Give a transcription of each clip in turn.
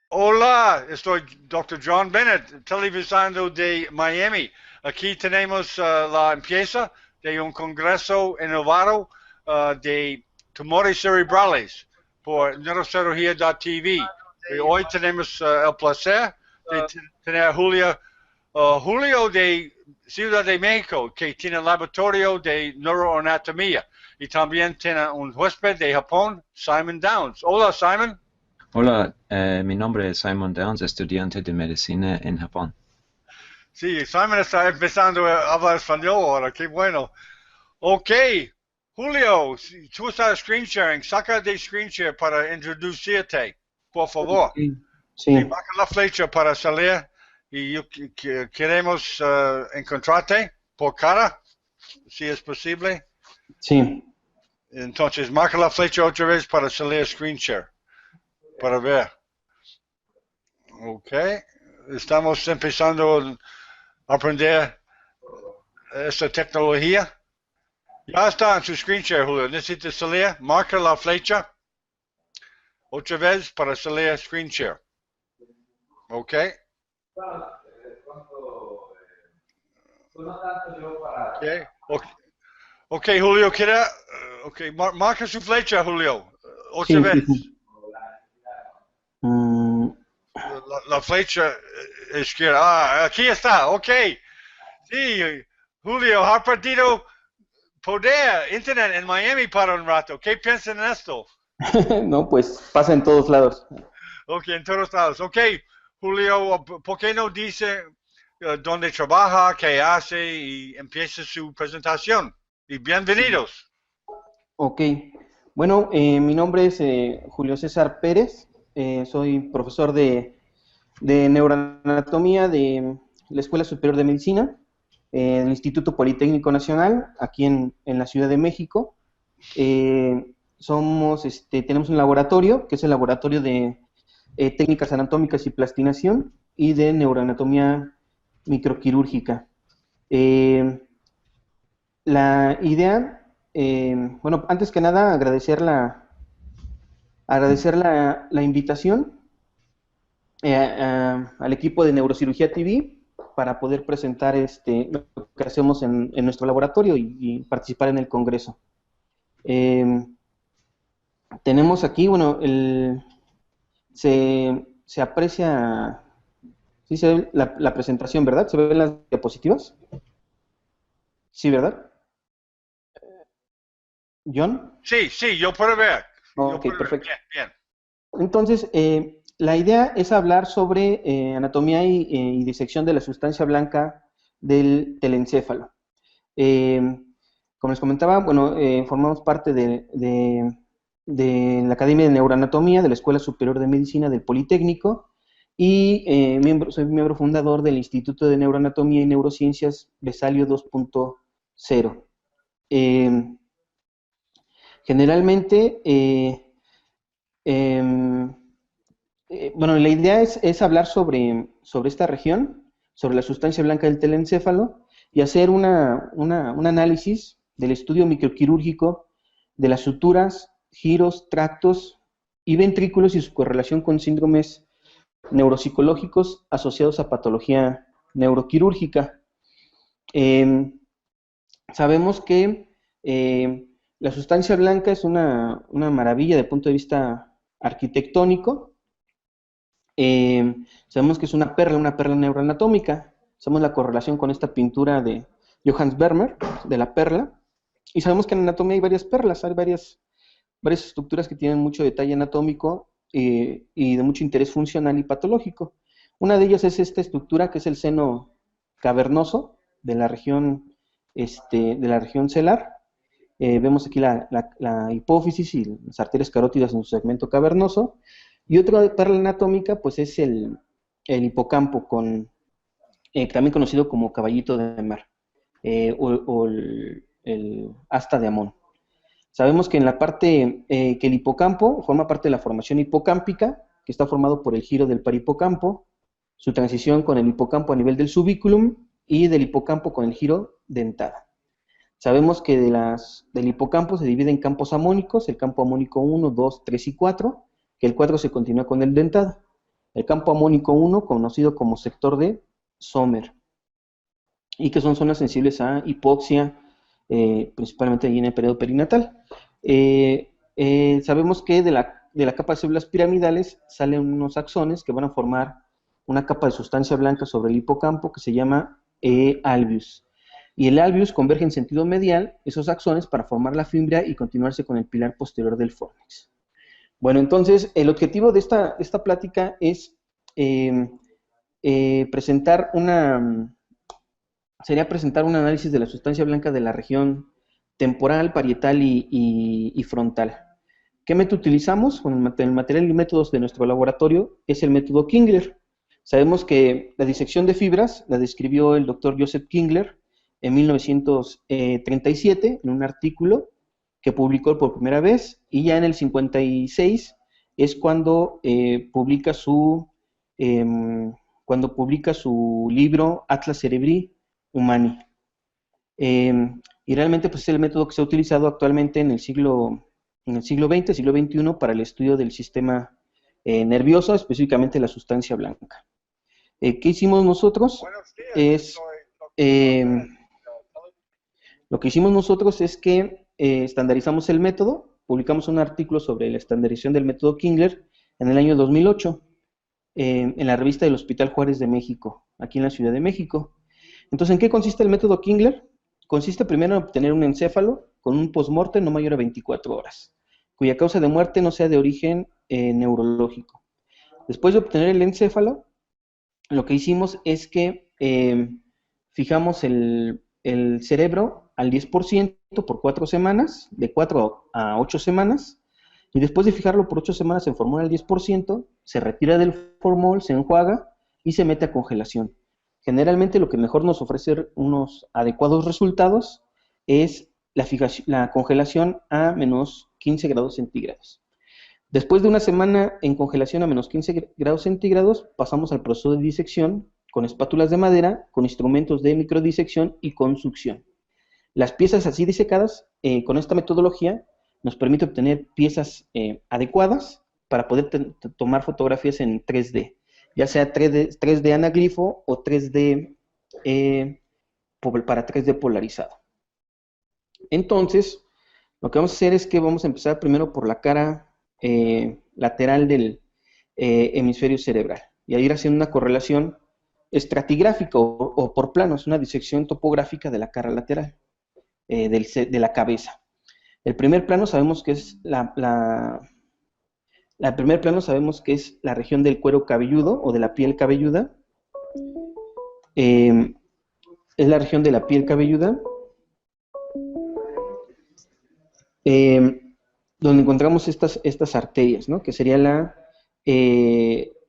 Hola, estoy Dr. John Bennett, televisando de Miami. Aquí tenemos la empieza de un congreso innovado de tumores cerebrales por neurocirugía.tv. Y hoy tenemos el placer de tener a Julio de Ciudad de México, que tiene laboratorio de neuroanatomía. Y también tiene un huésped de Japón, Simon Downs. Hola, Simon. Hola, mi nombre es Simon Downs, estudiante de medicina en Japón. Sí, Simon está empezando a hablar español ahora, qué bueno. Ok, Julio, si tú estás screen sharing, saca de screen share para introducirte, por favor. Sí, Sí, sí, marca la flecha para salir y queremos encontrarte por cara, si es posible. sí. Entonces, marca la flecha otra vez para salir screen share, para ver. Ok, estamos empezando a aprender esta tecnología. Ya está en su screen share, Julio. Necesita salir, marca la flecha otra vez para salir screen share. Ok. Okay. Ok, ok, Julio, quiera. Ok, marca su flecha, Julio. Otra Sí, vez. sí, sí. Mm, La flecha izquierda. Ah, aquí está. Ok. Sí, Julio, ha perdido poder internet en Miami para un rato. ¿Qué piensan en esto? no, pues pasa en todos lados. Ok, en todos lados. Ok, Julio, ¿por qué no dice dónde trabaja, qué hace y empieza su presentación? Y bienvenidos. Ok. Bueno, mi nombre es Julio César Pérez. Soy profesor de neuroanatomía de la Escuela Superior de Medicina, del Instituto Politécnico Nacional, aquí en la Ciudad de México. Tenemos un laboratorio, que es el laboratorio de técnicas anatómicas y plastinación y de neuroanatomía microquirúrgica. Eh, la idea, bueno, antes que nada agradecer la invitación al equipo de Neurocirugía TV para poder presentar lo que hacemos en nuestro laboratorio y participar en el congreso. Tenemos aquí, bueno, se aprecia, sí se ve la presentación, ¿verdad? ¿Se ven las diapositivas? Sí, ¿verdad? ¿John? Sí, sí, yo puedo ver. Yo Ok, puedo ver. perfecto. Bien, bien. Entonces, la idea es hablar sobre anatomía y disección de la sustancia blanca del telencéfalo. Como les comentaba, bueno, formamos parte de la Academia de Neuroanatomía de la Escuela Superior de Medicina del Politécnico y soy miembro fundador del Instituto de Neuroanatomía y Neurociencias Besalio 2.0. Generalmente, em, bueno, la idea es hablar sobre esta región, sobre la sustancia blanca del telencéfalo y hacer un análisis del estudio microquirúrgico de las suturas, giros, tractos y ventrículos y su correlación con síndromes neuropsicológicos asociados a patología neuroquirúrgica. Eh, Sabemos que la sustancia blanca es una maravilla desde el punto de vista arquitectónico. Sabemos que es una perla neuroanatómica. Sabemos la correlación con esta pintura de Johannes Vermeer, de la perla. Y sabemos que en anatomía hay varias perlas, hay varias estructuras que tienen mucho detalle anatómico y de mucho interés funcional y patológico. Una de ellas es esta estructura que es el seno cavernoso de la región celar. Vemos aquí la hipófisis y las arterias carótidas en su segmento cavernoso. Y otra perla anatómica, pues es el hipocampo, también conocido como caballito de mar, o el asta de Amón. Sabemos que en la parte, que el hipocampo forma parte de la formación hipocámpica, que está formado por el giro del parihipocampo, su transición con el hipocampo a nivel del subiculum y del hipocampo con el giro dentada. Sabemos que del hipocampo se divide en campos amónicos, el campo amónico 1, 2, 3 y 4, que el 4 se continúa con el dentado. El campo amónico 1, conocido como sector de Sommer, y que son zonas sensibles a hipoxia, principalmente allí en el periodo perinatal. Sabemos que de la capa de células piramidales salen unos axones que van a formar una capa de sustancia blanca sobre el hipocampo que se llama alveus. Y el alveus converge en sentido medial esos axones para formar la fibra y continuarse con el pilar posterior del fornix. Bueno, entonces el objetivo de esta plática es presentar un análisis de la sustancia blanca de la región temporal, parietal y frontal. ¿Qué método utilizamos? Bueno, el material y métodos de nuestro laboratorio es el método Kingler. Sabemos que la disección de fibras la describió el doctor Joseph Kingler en 1937 en un artículo que publicó por primera vez, y ya en el 56 es cuando publica su libro Atlas Cerebri Humani. Y realmente pues, es el método que se ha utilizado actualmente en el siglo XX, siglo XXI, para el estudio del sistema nervioso, específicamente la sustancia blanca. ¿Qué hicimos nosotros? Lo que hicimos nosotros es que estandarizamos el método, publicamos un artículo sobre la estandarización del método Kingler en el año 2008, en la revista del Hospital Juárez de México, aquí en la Ciudad de México. Entonces, ¿en qué consiste el método Kingler? Consiste primero en obtener un encéfalo con un postmortem no mayor a 24 horas, cuya causa de muerte no sea de origen neurológico. Después de obtener el encéfalo, lo que hicimos es que fijamos el cerebro al 10% por 4 semanas, de 4 a 8 semanas, y después de fijarlo por 8 semanas en formol al 10%, se retira del formol, se enjuaga y se mete a congelación. Generalmente lo que mejor nos ofrece unos adecuados resultados es la congelación a menos 15 grados centígrados. Después de una semana en congelación a menos 15 grados centígrados, pasamos al proceso de disección con espátulas de madera, con instrumentos de microdisección y con succión. Las piezas así disecadas, con esta metodología, nos permite obtener piezas adecuadas para poder tomar fotografías en 3D, ya sea 3D anaglifo o 3D para 3D polarizado. Entonces, lo que vamos a hacer es que vamos a empezar primero por la cara lateral del hemisferio cerebral, y a ir haciendo una correlación estratigráfica o por planos, una disección topográfica de la cara lateral, de la cabeza. El primer plano sabemos que es la región del cuero cabelludo o de la piel cabelluda. Es la región de la piel cabelluda donde encontramos estas arterias, ¿no? Que serían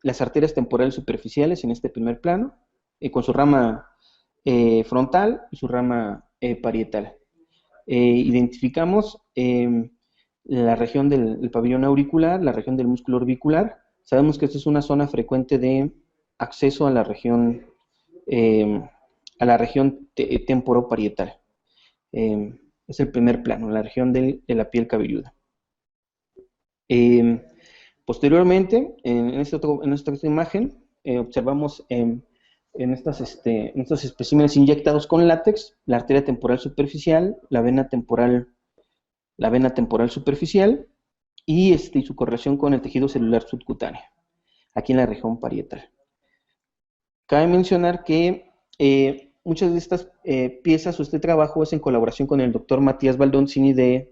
las arterias temporales superficiales en este primer plano, con su rama frontal y su rama parietal. Identificamos la región del pabellón auricular, la región del músculo orbicular. Sabemos que esta es una zona frecuente de acceso a la región temporoparietal. Es el primer plano, la región de la piel cabelluda. Posteriormente, en esta otra imagen, observamos en estos especímenes inyectados con látex, la arteria temporal superficial, la vena temporal superficial y su correlación con el tejido celular subcutáneo, aquí en la región parietal. Cabe mencionar que muchas de estas piezas o este trabajo es en colaboración con el doctor Matías Baldoncini de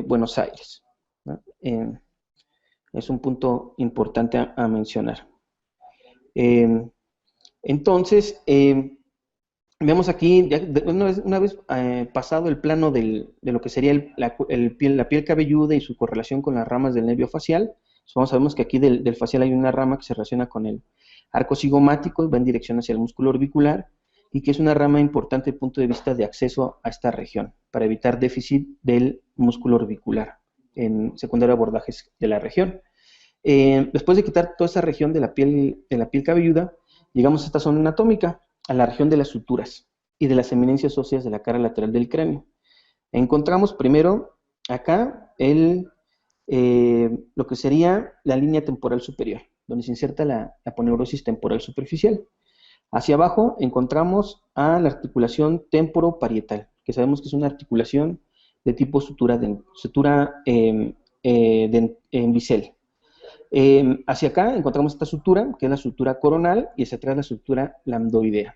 Buenos Aires, ¿no? Es un punto importante a mencionar. Entonces, vemos aquí, una vez pasado el plano de lo que sería la piel cabelluda y su correlación con las ramas del nervio facial, sabemos que aquí del facial hay una rama que se relaciona con el arco cigomático y va en dirección hacia el músculo orbicular, y que es una rama importante desde el punto de vista de acceso a esta región, para evitar déficit del músculo orbicular en secundario abordajes de la región. Después de quitar toda esa región de la piel cabelluda, llegamos a esta zona anatómica, a la región de las suturas y de las eminencias óseas de la cara lateral del cráneo. Encontramos primero acá lo que sería la línea temporal superior, donde se inserta la aponeurosis temporal superficial. Hacia abajo encontramos a la articulación temporoparietal, que sabemos que es una articulación de tipo sutura en bisel. Hacia acá encontramos esta sutura, que es la sutura coronal, y hacia atrás la sutura lambdoidea.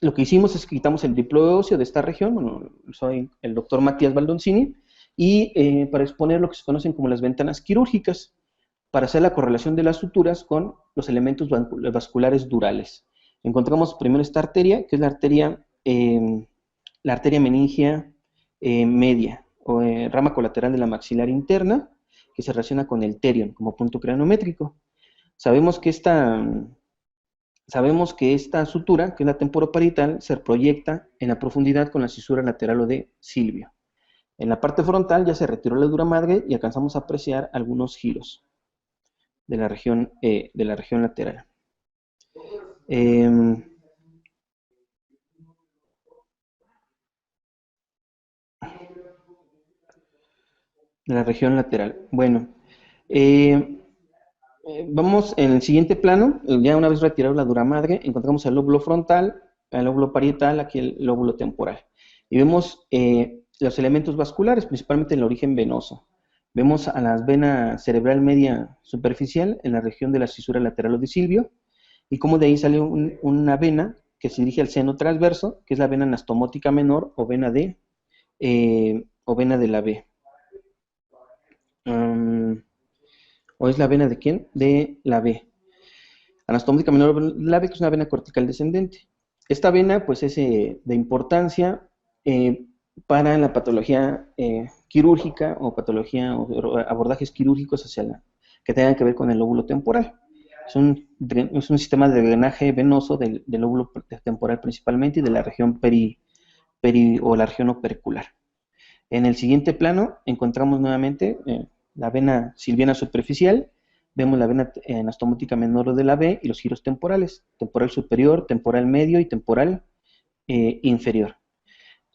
Lo que hicimos es que quitamos el diploide óseo de esta región. Bueno, soy el doctor Matías Baldoncini, y para exponer lo que se conocen como las ventanas quirúrgicas, para hacer la correlación de las suturas con los elementos vasculares durales. Encontramos primero esta arteria, que es la arteria meningia media, o rama colateral de la maxilar interna, que se relaciona con el terion como punto cranométrico. Sabemos que esta sutura, que es la temporoparietal, se proyecta en la profundidad con la cisura lateral o de Silvio. En la parte frontal ya se retiró la dura madre y alcanzamos a apreciar algunos giros de la región lateral. De la región lateral. Bueno, vamos en el siguiente plano. Ya una vez retirado la dura madre, encontramos el lóbulo frontal, el lóbulo parietal, aquí el lóbulo temporal. Y vemos los elementos vasculares, principalmente el origen venoso. Vemos a la vena cerebral media superficial en la región de la cisura lateral o de Silvio, y cómo de ahí sale una vena que se dirige al seno transverso, que es la vena anastomótica menor o vena de la B. ¿O es la vena de quién? De la B. Anastomótica menor de la B, que es una vena cortical descendente. Esta vena, pues, es de importancia para la patología quirúrgica o patología o abordajes quirúrgicos que tengan que ver con el lóbulo temporal. Es un sistema de drenaje venoso del lóbulo temporal principalmente y de la región o la región opercular. En el siguiente plano encontramos nuevamente la vena silviana superficial, vemos la vena anastomótica menor de la B y los giros temporales, temporal superior, temporal medio y temporal inferior.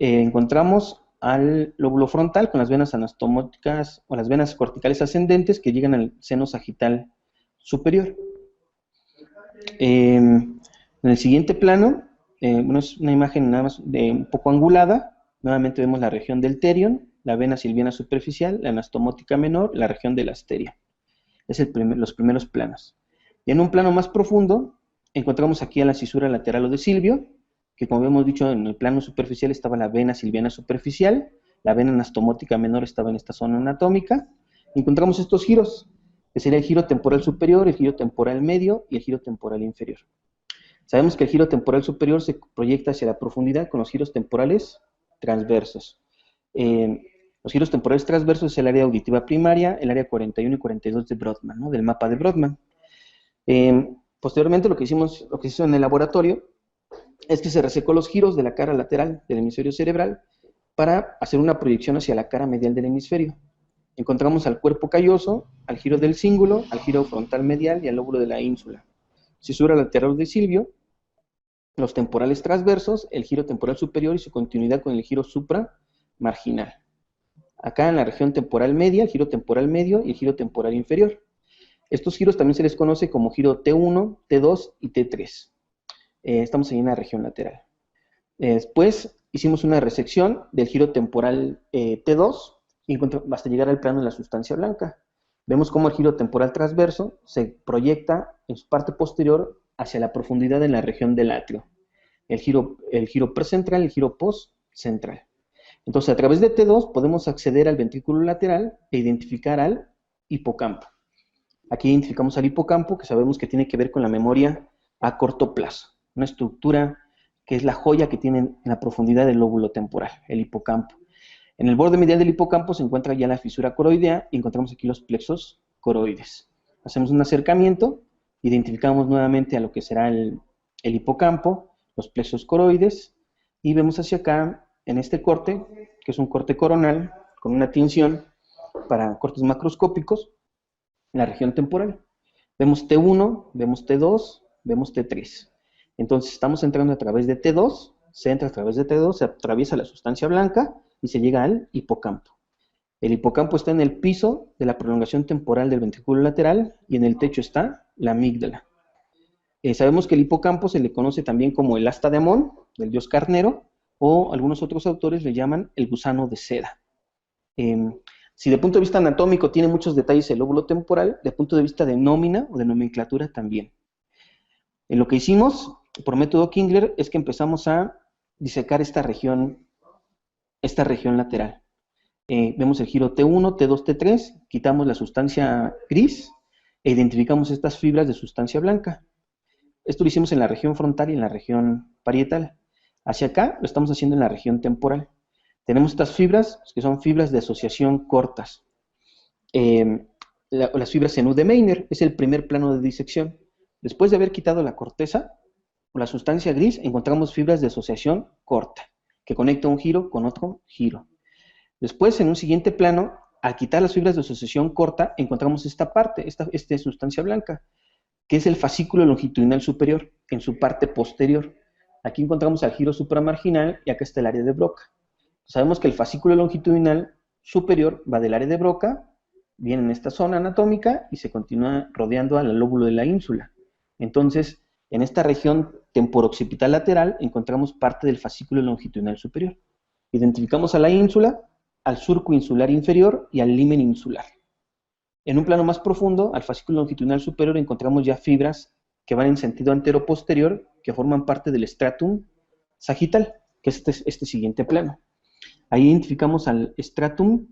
Encontramos al lóbulo frontal con las venas anastomóticas o las venas corticales ascendentes que llegan al seno sagital superior. En el siguiente plano, bueno, es una imagen nada más un poco angulada. Nuevamente vemos la región del terion, la vena silviana superficial, la anastomótica menor, la región de la asteria. Es los primeros planos. Y en un plano más profundo, encontramos aquí a la cisura lateral o de Silvio, que como hemos dicho, en el plano superficial estaba la vena silviana superficial, la vena anastomótica menor estaba en esta zona anatómica. Encontramos estos giros, que sería el giro temporal superior, el giro temporal medio y el giro temporal inferior. Sabemos que el giro temporal superior se proyecta hacia la profundidad con los giros temporales transversos. Los giros temporales transversos es el área auditiva primaria, el área 41 y 42 de Brodmann, ¿no? Del mapa de Brodmann. Posteriormente lo que se hizo en el laboratorio es que se resecó los giros de la cara lateral del hemisferio cerebral para hacer una proyección hacia la cara medial del hemisferio. Encontramos al cuerpo calloso, al giro del cíngulo, al giro frontal medial y al lóbulo de la ínsula. Cisura lateral de Silvio, los temporales transversos, el giro temporal superior y su continuidad con el giro supramarginal. Acá en la región temporal media, el giro temporal medio y el giro temporal inferior. Estos giros también se les conoce como giro T1, T2 y T3. Estamos ahí en la región lateral. Después hicimos una resección del giro temporal T2 y hasta llegar al plano de la sustancia blanca. Vemos cómo el giro temporal transverso se proyecta en su parte posterior hacia la profundidad en la región del atrio. El giro precentral y el giro postcentral. Entonces, a través de T2 podemos acceder al ventrículo lateral e identificar al hipocampo. Aquí identificamos al hipocampo, que sabemos que tiene que ver con la memoria a corto plazo. Una estructura que es la joya que tiene en la profundidad del lóbulo temporal, el hipocampo. En el borde medial del hipocampo se encuentra ya la fisura coroidea y encontramos aquí los plexos coroides. Hacemos un acercamiento, identificamos nuevamente a lo que será el hipocampo, los plexos coroides, y vemos hacia acá, en este corte, que es un corte coronal, con una tinción para cortes macroscópicos, en la región temporal. Vemos T1, vemos T2, vemos T3. Entonces estamos entrando a través de T2, se entra a través de T2, se atraviesa la sustancia blanca y se llega al hipocampo. El hipocampo está en el piso de la prolongación temporal del ventrículo lateral y en el techo está la amígdala. Sabemos que el hipocampo se le conoce también como el asta de Amón, del dios carnero, o algunos otros autores le llaman el gusano de seda. Si de punto de vista anatómico tiene muchos detalles el lóbulo temporal, de punto de vista de nómina o de nomenclatura también. Lo que hicimos por método Kingler es que empezamos a disecar esta región lateral. Vemos el giro T1, T2, T3, quitamos la sustancia gris e identificamos estas fibras de sustancia blanca. Esto lo hicimos en la región frontal y en la región parietal. Hacia acá lo estamos haciendo en la región temporal. Tenemos estas fibras, que son fibras de asociación cortas. Las fibras en U de Meiner es el primer plano de disección. Después de haber quitado la corteza, o la sustancia gris, encontramos fibras de asociación corta, que conecta un giro con otro giro. Después, en un siguiente plano, al quitar las fibras de asociación corta, encontramos esta parte, esta sustancia blanca, que es el fascículo longitudinal superior, en su parte posterior. Aquí encontramos al giro supramarginal y acá está el área de Broca. Sabemos que el fascículo longitudinal superior va del área de Broca, viene en esta zona anatómica y se continúa rodeando al lóbulo de la ínsula. Entonces, en esta región temporo-occipital lateral encontramos parte del fascículo longitudinal superior. Identificamos a la ínsula, al surco insular inferior y al limen insular. En un plano más profundo, al fascículo longitudinal superior encontramos ya fibras que van en sentido antero-posterior, que forman parte del stratum sagital, que es este siguiente plano. Ahí identificamos al stratum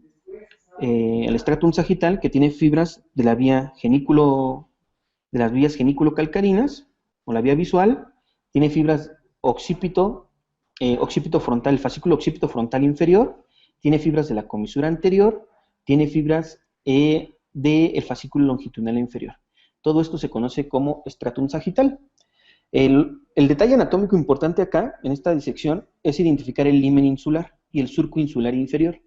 sagital, que tiene fibras de la vía de las vías genículo-calcarinas, o la vía visual, tiene fibras occipito frontal, el fascículo occipito frontal inferior, tiene fibras de la comisura anterior, tiene fibras del fascículo longitudinal inferior. Todo esto se conoce como stratum sagital. El detalle anatómico importante acá, en esta disección, es identificar el limen insular y el surco insular inferior.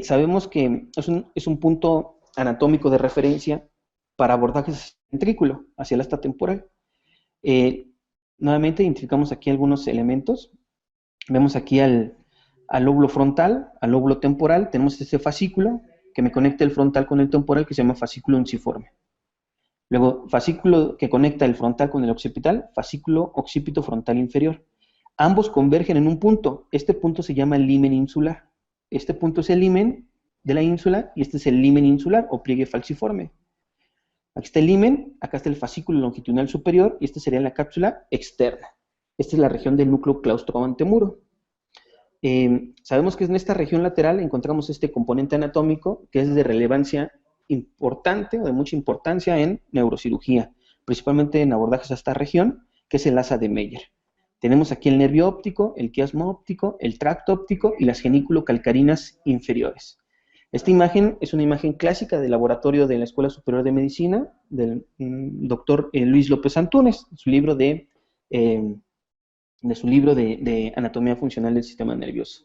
Sabemos que es un punto anatómico de referencia para abordajes hacia el ventrículo, hacia el asta temporal. Nuevamente identificamos aquí algunos elementos. Vemos aquí al lóbulo frontal, al lóbulo temporal, tenemos este fascículo que me conecta el frontal con el temporal, que se llama fascículo unciforme. Luego, fascículo que conecta el frontal con el occipital, fascículo occipito frontal inferior. Ambos convergen en un punto. Este punto se llama limen insular. Este punto es el limen de la ínsula y este es el limen insular o pliegue falciforme. Aquí está el limen, acá está el fascículo longitudinal superior y esta sería la cápsula externa. Esta es la región del núcleo claustro antemuro. Sabemos que en esta región lateral encontramos este componente anatómico que es de relevancia importante o de mucha importancia en neurocirugía, principalmente en abordajes a esta región, que es el asa de Meyer. Tenemos aquí el nervio óptico, el quiasma óptico, el tracto óptico y las genículo-calcarinas inferiores. Esta imagen es una imagen clásica del laboratorio de la Escuela Superior de Medicina del doctor Luis López Antúnez, su libro de anatomía funcional del sistema nervioso.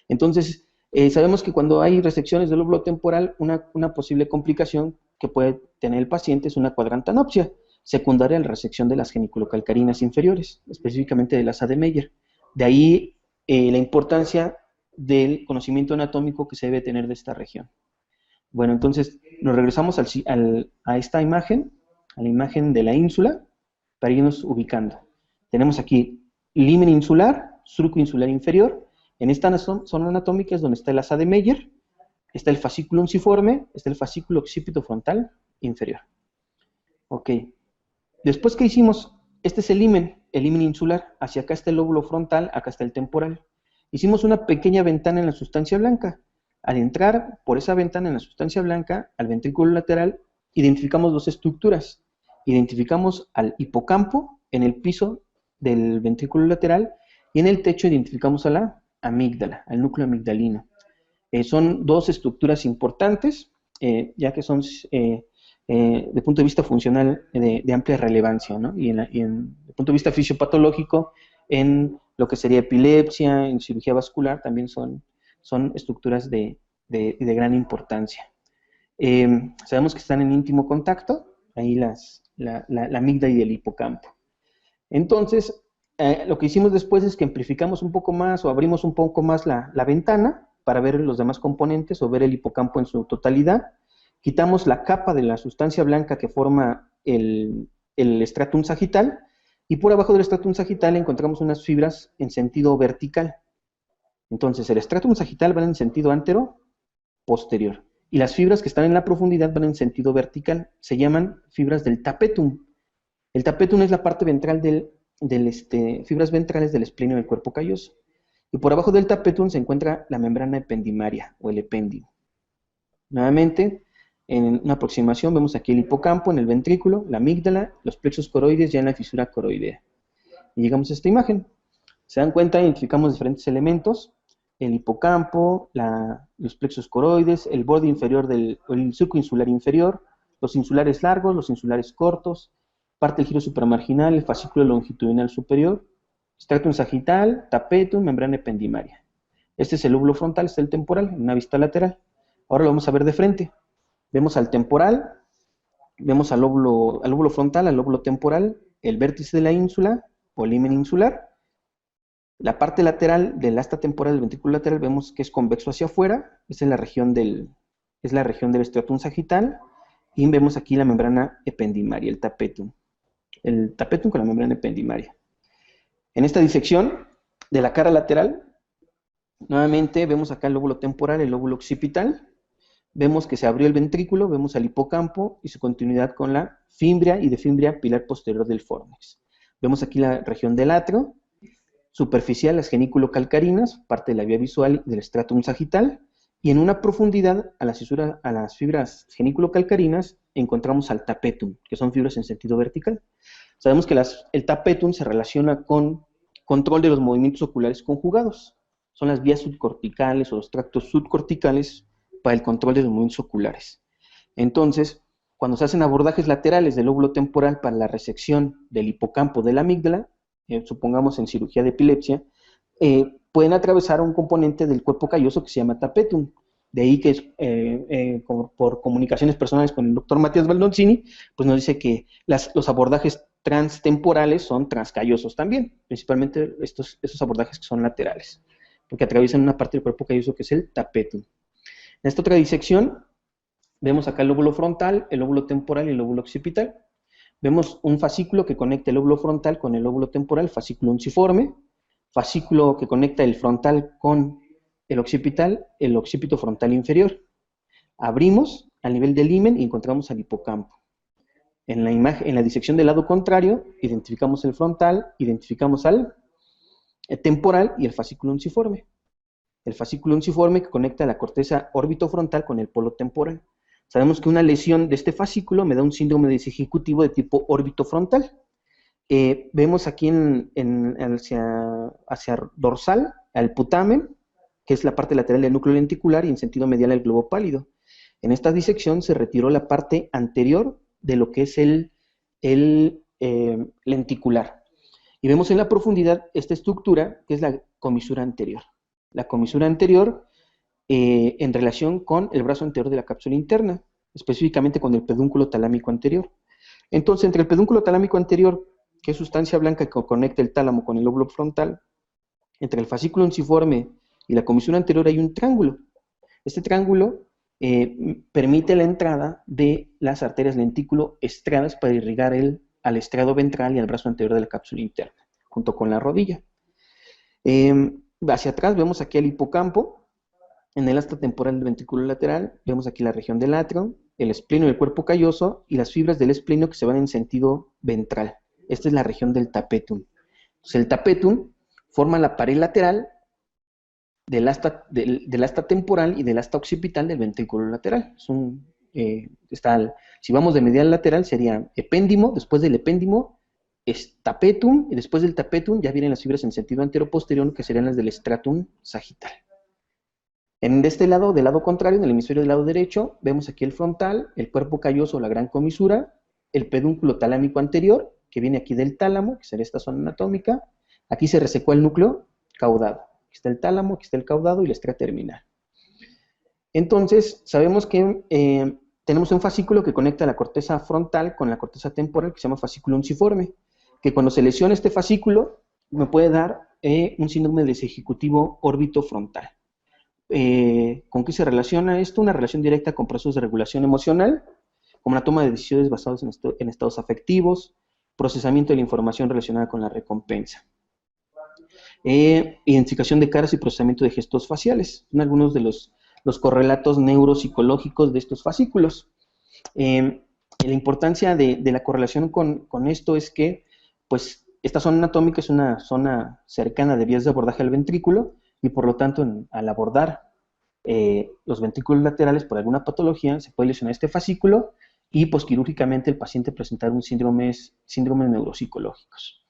Entonces, sabemos que cuando hay resecciones del lóbulo temporal, una posible complicación que puede tener el paciente es una cuadrantanopsia, secundaria a la resección de las genículo-calcarinas inferiores, específicamente del asa de Meyer. De ahí la importancia del conocimiento anatómico que se debe tener de esta región. Bueno, entonces nos regresamos a esta imagen, a la imagen de la ínsula, para irnos ubicando. Tenemos aquí limen insular, surco insular inferior. En esta zona anatómica es donde está el asa de Meyer, está el fascículo unciforme, está el fascículo occipito frontal inferior. Ok. Después, ¿qué hicimos? Este es el limen insular. Hacia acá está el lóbulo frontal, acá está el temporal. Hicimos una pequeña ventana en la sustancia blanca. Al entrar por esa ventana en la sustancia blanca, al ventrículo lateral, identificamos dos estructuras. Identificamos al hipocampo en el piso del ventrículo lateral y en el techo identificamos a la amígdala, al núcleo amigdalino. Son dos estructuras importantes, ya que son de punto de vista funcional de amplia relevancia, ¿no? Y de punto de vista fisiopatológico, en lo que sería epilepsia, en cirugía vascular, también son estructuras de gran importancia. Sabemos que están en íntimo contacto, ahí la amígdala y el hipocampo. Entonces, lo que hicimos después es que amplificamos un poco más o abrimos un poco más la ventana para ver los demás componentes o ver el hipocampo en su totalidad. Quitamos la capa de la sustancia blanca que forma el stratum sagital y por abajo del stratum sagital encontramos unas fibras en sentido vertical. Entonces, el stratum sagital va en sentido antero-posterior y las fibras que están en la profundidad van en sentido vertical. Se llaman fibras del tapetum. El tapetum es la parte ventral fibras ventrales del esplenio del cuerpo calloso. Y por abajo del tapetum se encuentra la membrana ependimaria o el epéndigo. Nuevamente, en una aproximación vemos aquí el hipocampo en el ventrículo, la amígdala, los plexos coroides ya en la fisura coroidea. Y llegamos a esta imagen. Se dan cuenta, identificamos diferentes elementos, el hipocampo, los plexos coroides, el borde inferior el surco insular inferior, los insulares largos, los insulares cortos, parte del giro supramarginal, el fascículo longitudinal superior, stratum sagital, tapetum, membrana ependimaria. Este es el lóbulo frontal, este es el temporal, en una vista lateral. Ahora lo vamos a ver de frente. Vemos al temporal, vemos al lóbulo frontal, al lóbulo temporal, el vértice de la ínsula o limen insular. La parte lateral del asta temporal del ventrículo lateral vemos que es convexo hacia afuera, esa es la región del stratum sagital, y vemos aquí la membrana ependimaria, el tapetum con la membrana ependimaria. En esta disección de la cara lateral, nuevamente vemos acá el lóbulo temporal, el lóbulo occipital, vemos que se abrió el ventrículo, vemos al hipocampo y su continuidad con la fimbria y defimbria pilar posterior del fornix. Vemos aquí la región del atrio, superficial las genículo-calcarinas, parte de la vía visual del stratum sagital, y en una profundidad a las fibras genículo-calcarinas encontramos al tapetum, que son fibras en sentido vertical. Sabemos que el tapetum se relaciona con control de los movimientos oculares conjugados. Son las vías subcorticales o los tractos subcorticales para el control de los movimientos oculares. Entonces, cuando se hacen abordajes laterales del lóbulo temporal para la resección del hipocampo de la amígdala, supongamos en cirugía de epilepsia, pueden atravesar un componente del cuerpo calloso que se llama tapetum. De ahí que por comunicaciones personales con el doctor Matías Baldoncini, pues nos dice que los abordajes transtemporales son transcallosos también, principalmente esos abordajes que son laterales, porque atraviesan una parte del cuerpo calloso que es el tapetum. En esta otra disección, vemos acá el lóbulo frontal, el lóbulo temporal y el lóbulo occipital. Vemos un fascículo que conecta el lóbulo frontal con el lóbulo temporal, fascículo unciforme, fascículo que conecta el frontal con el occipital, el occipito frontal inferior. Abrimos al nivel del himen y encontramos al hipocampo. En la disección del lado contrario, identificamos el frontal, identificamos al temporal y el fascículo unciforme. El fascículo unciforme que conecta la corteza orbitofrontal con el polo temporal. Sabemos que una lesión de este fascículo me da un síndrome desejecutivo de tipo orbitofrontal. Vemos aquí hacia dorsal al putamen, que es la parte lateral del núcleo lenticular, y en sentido medial el globo pálido. En esta disección se retiró la parte anterior de lo que es el lenticular. Y vemos en la profundidad esta estructura, que es la comisura anterior. La comisura anterior en relación con el brazo anterior de la cápsula interna, específicamente con el pedúnculo talámico anterior. Entonces, entre el pedúnculo talámico anterior, que es sustancia blanca que conecta el tálamo con el lóbulo frontal, entre el fascículo unciforme y la comisura anterior hay un triángulo. Este triángulo permite la entrada de las arterias lentículo estriadas para irrigar al estriado ventral y al brazo anterior de la cápsula interna, junto con la rodilla. Hacia atrás vemos aquí el hipocampo, en el asta temporal del ventrículo lateral, vemos aquí la región del atrio, el esplenio del cuerpo calloso y las fibras del esplenio que se van en sentido ventral. Esta es la región del tapetum. Entonces, el tapetum forma la pared lateral del asta temporal y del asta occipital del ventrículo lateral. Si vamos de medial a lateral sería epéndimo, después del epéndimo es tapetum, y después del tapetum ya vienen las fibras en sentido antero-posterior, que serían las del stratum sagital. En este lado, del lado contrario, en el hemisferio del lado derecho, vemos aquí el frontal, el cuerpo calloso, la gran comisura, el pedúnculo talámico anterior, que viene aquí del tálamo, que sería esta zona anatómica. Aquí se resecó el núcleo caudado. Aquí está el tálamo, aquí está el caudado y la estría terminal. Entonces, sabemos que tenemos un fascículo que conecta la corteza frontal con la corteza temporal, que se llama fascículo unciforme. que cuando se lesiona este fascículo me puede dar un síndrome desejecutivo órbito-frontal. ¿Con qué se relaciona esto? Una relación directa con procesos de regulación emocional, como la toma de decisiones basadas en estados afectivos, procesamiento de la información relacionada con la recompensa. Identificación de caras y procesamiento de gestos faciales. Son algunos de los correlatos neuropsicológicos de estos fascículos. La importancia de la correlación con esto es que, pues, esta zona anatómica es una zona cercana de vías de abordaje al ventrículo, y por lo tanto, al abordar los ventrículos laterales por alguna patología, se puede lesionar este fascículo y posquirúrgicamente el paciente presentar un síndromes neuropsicológicos.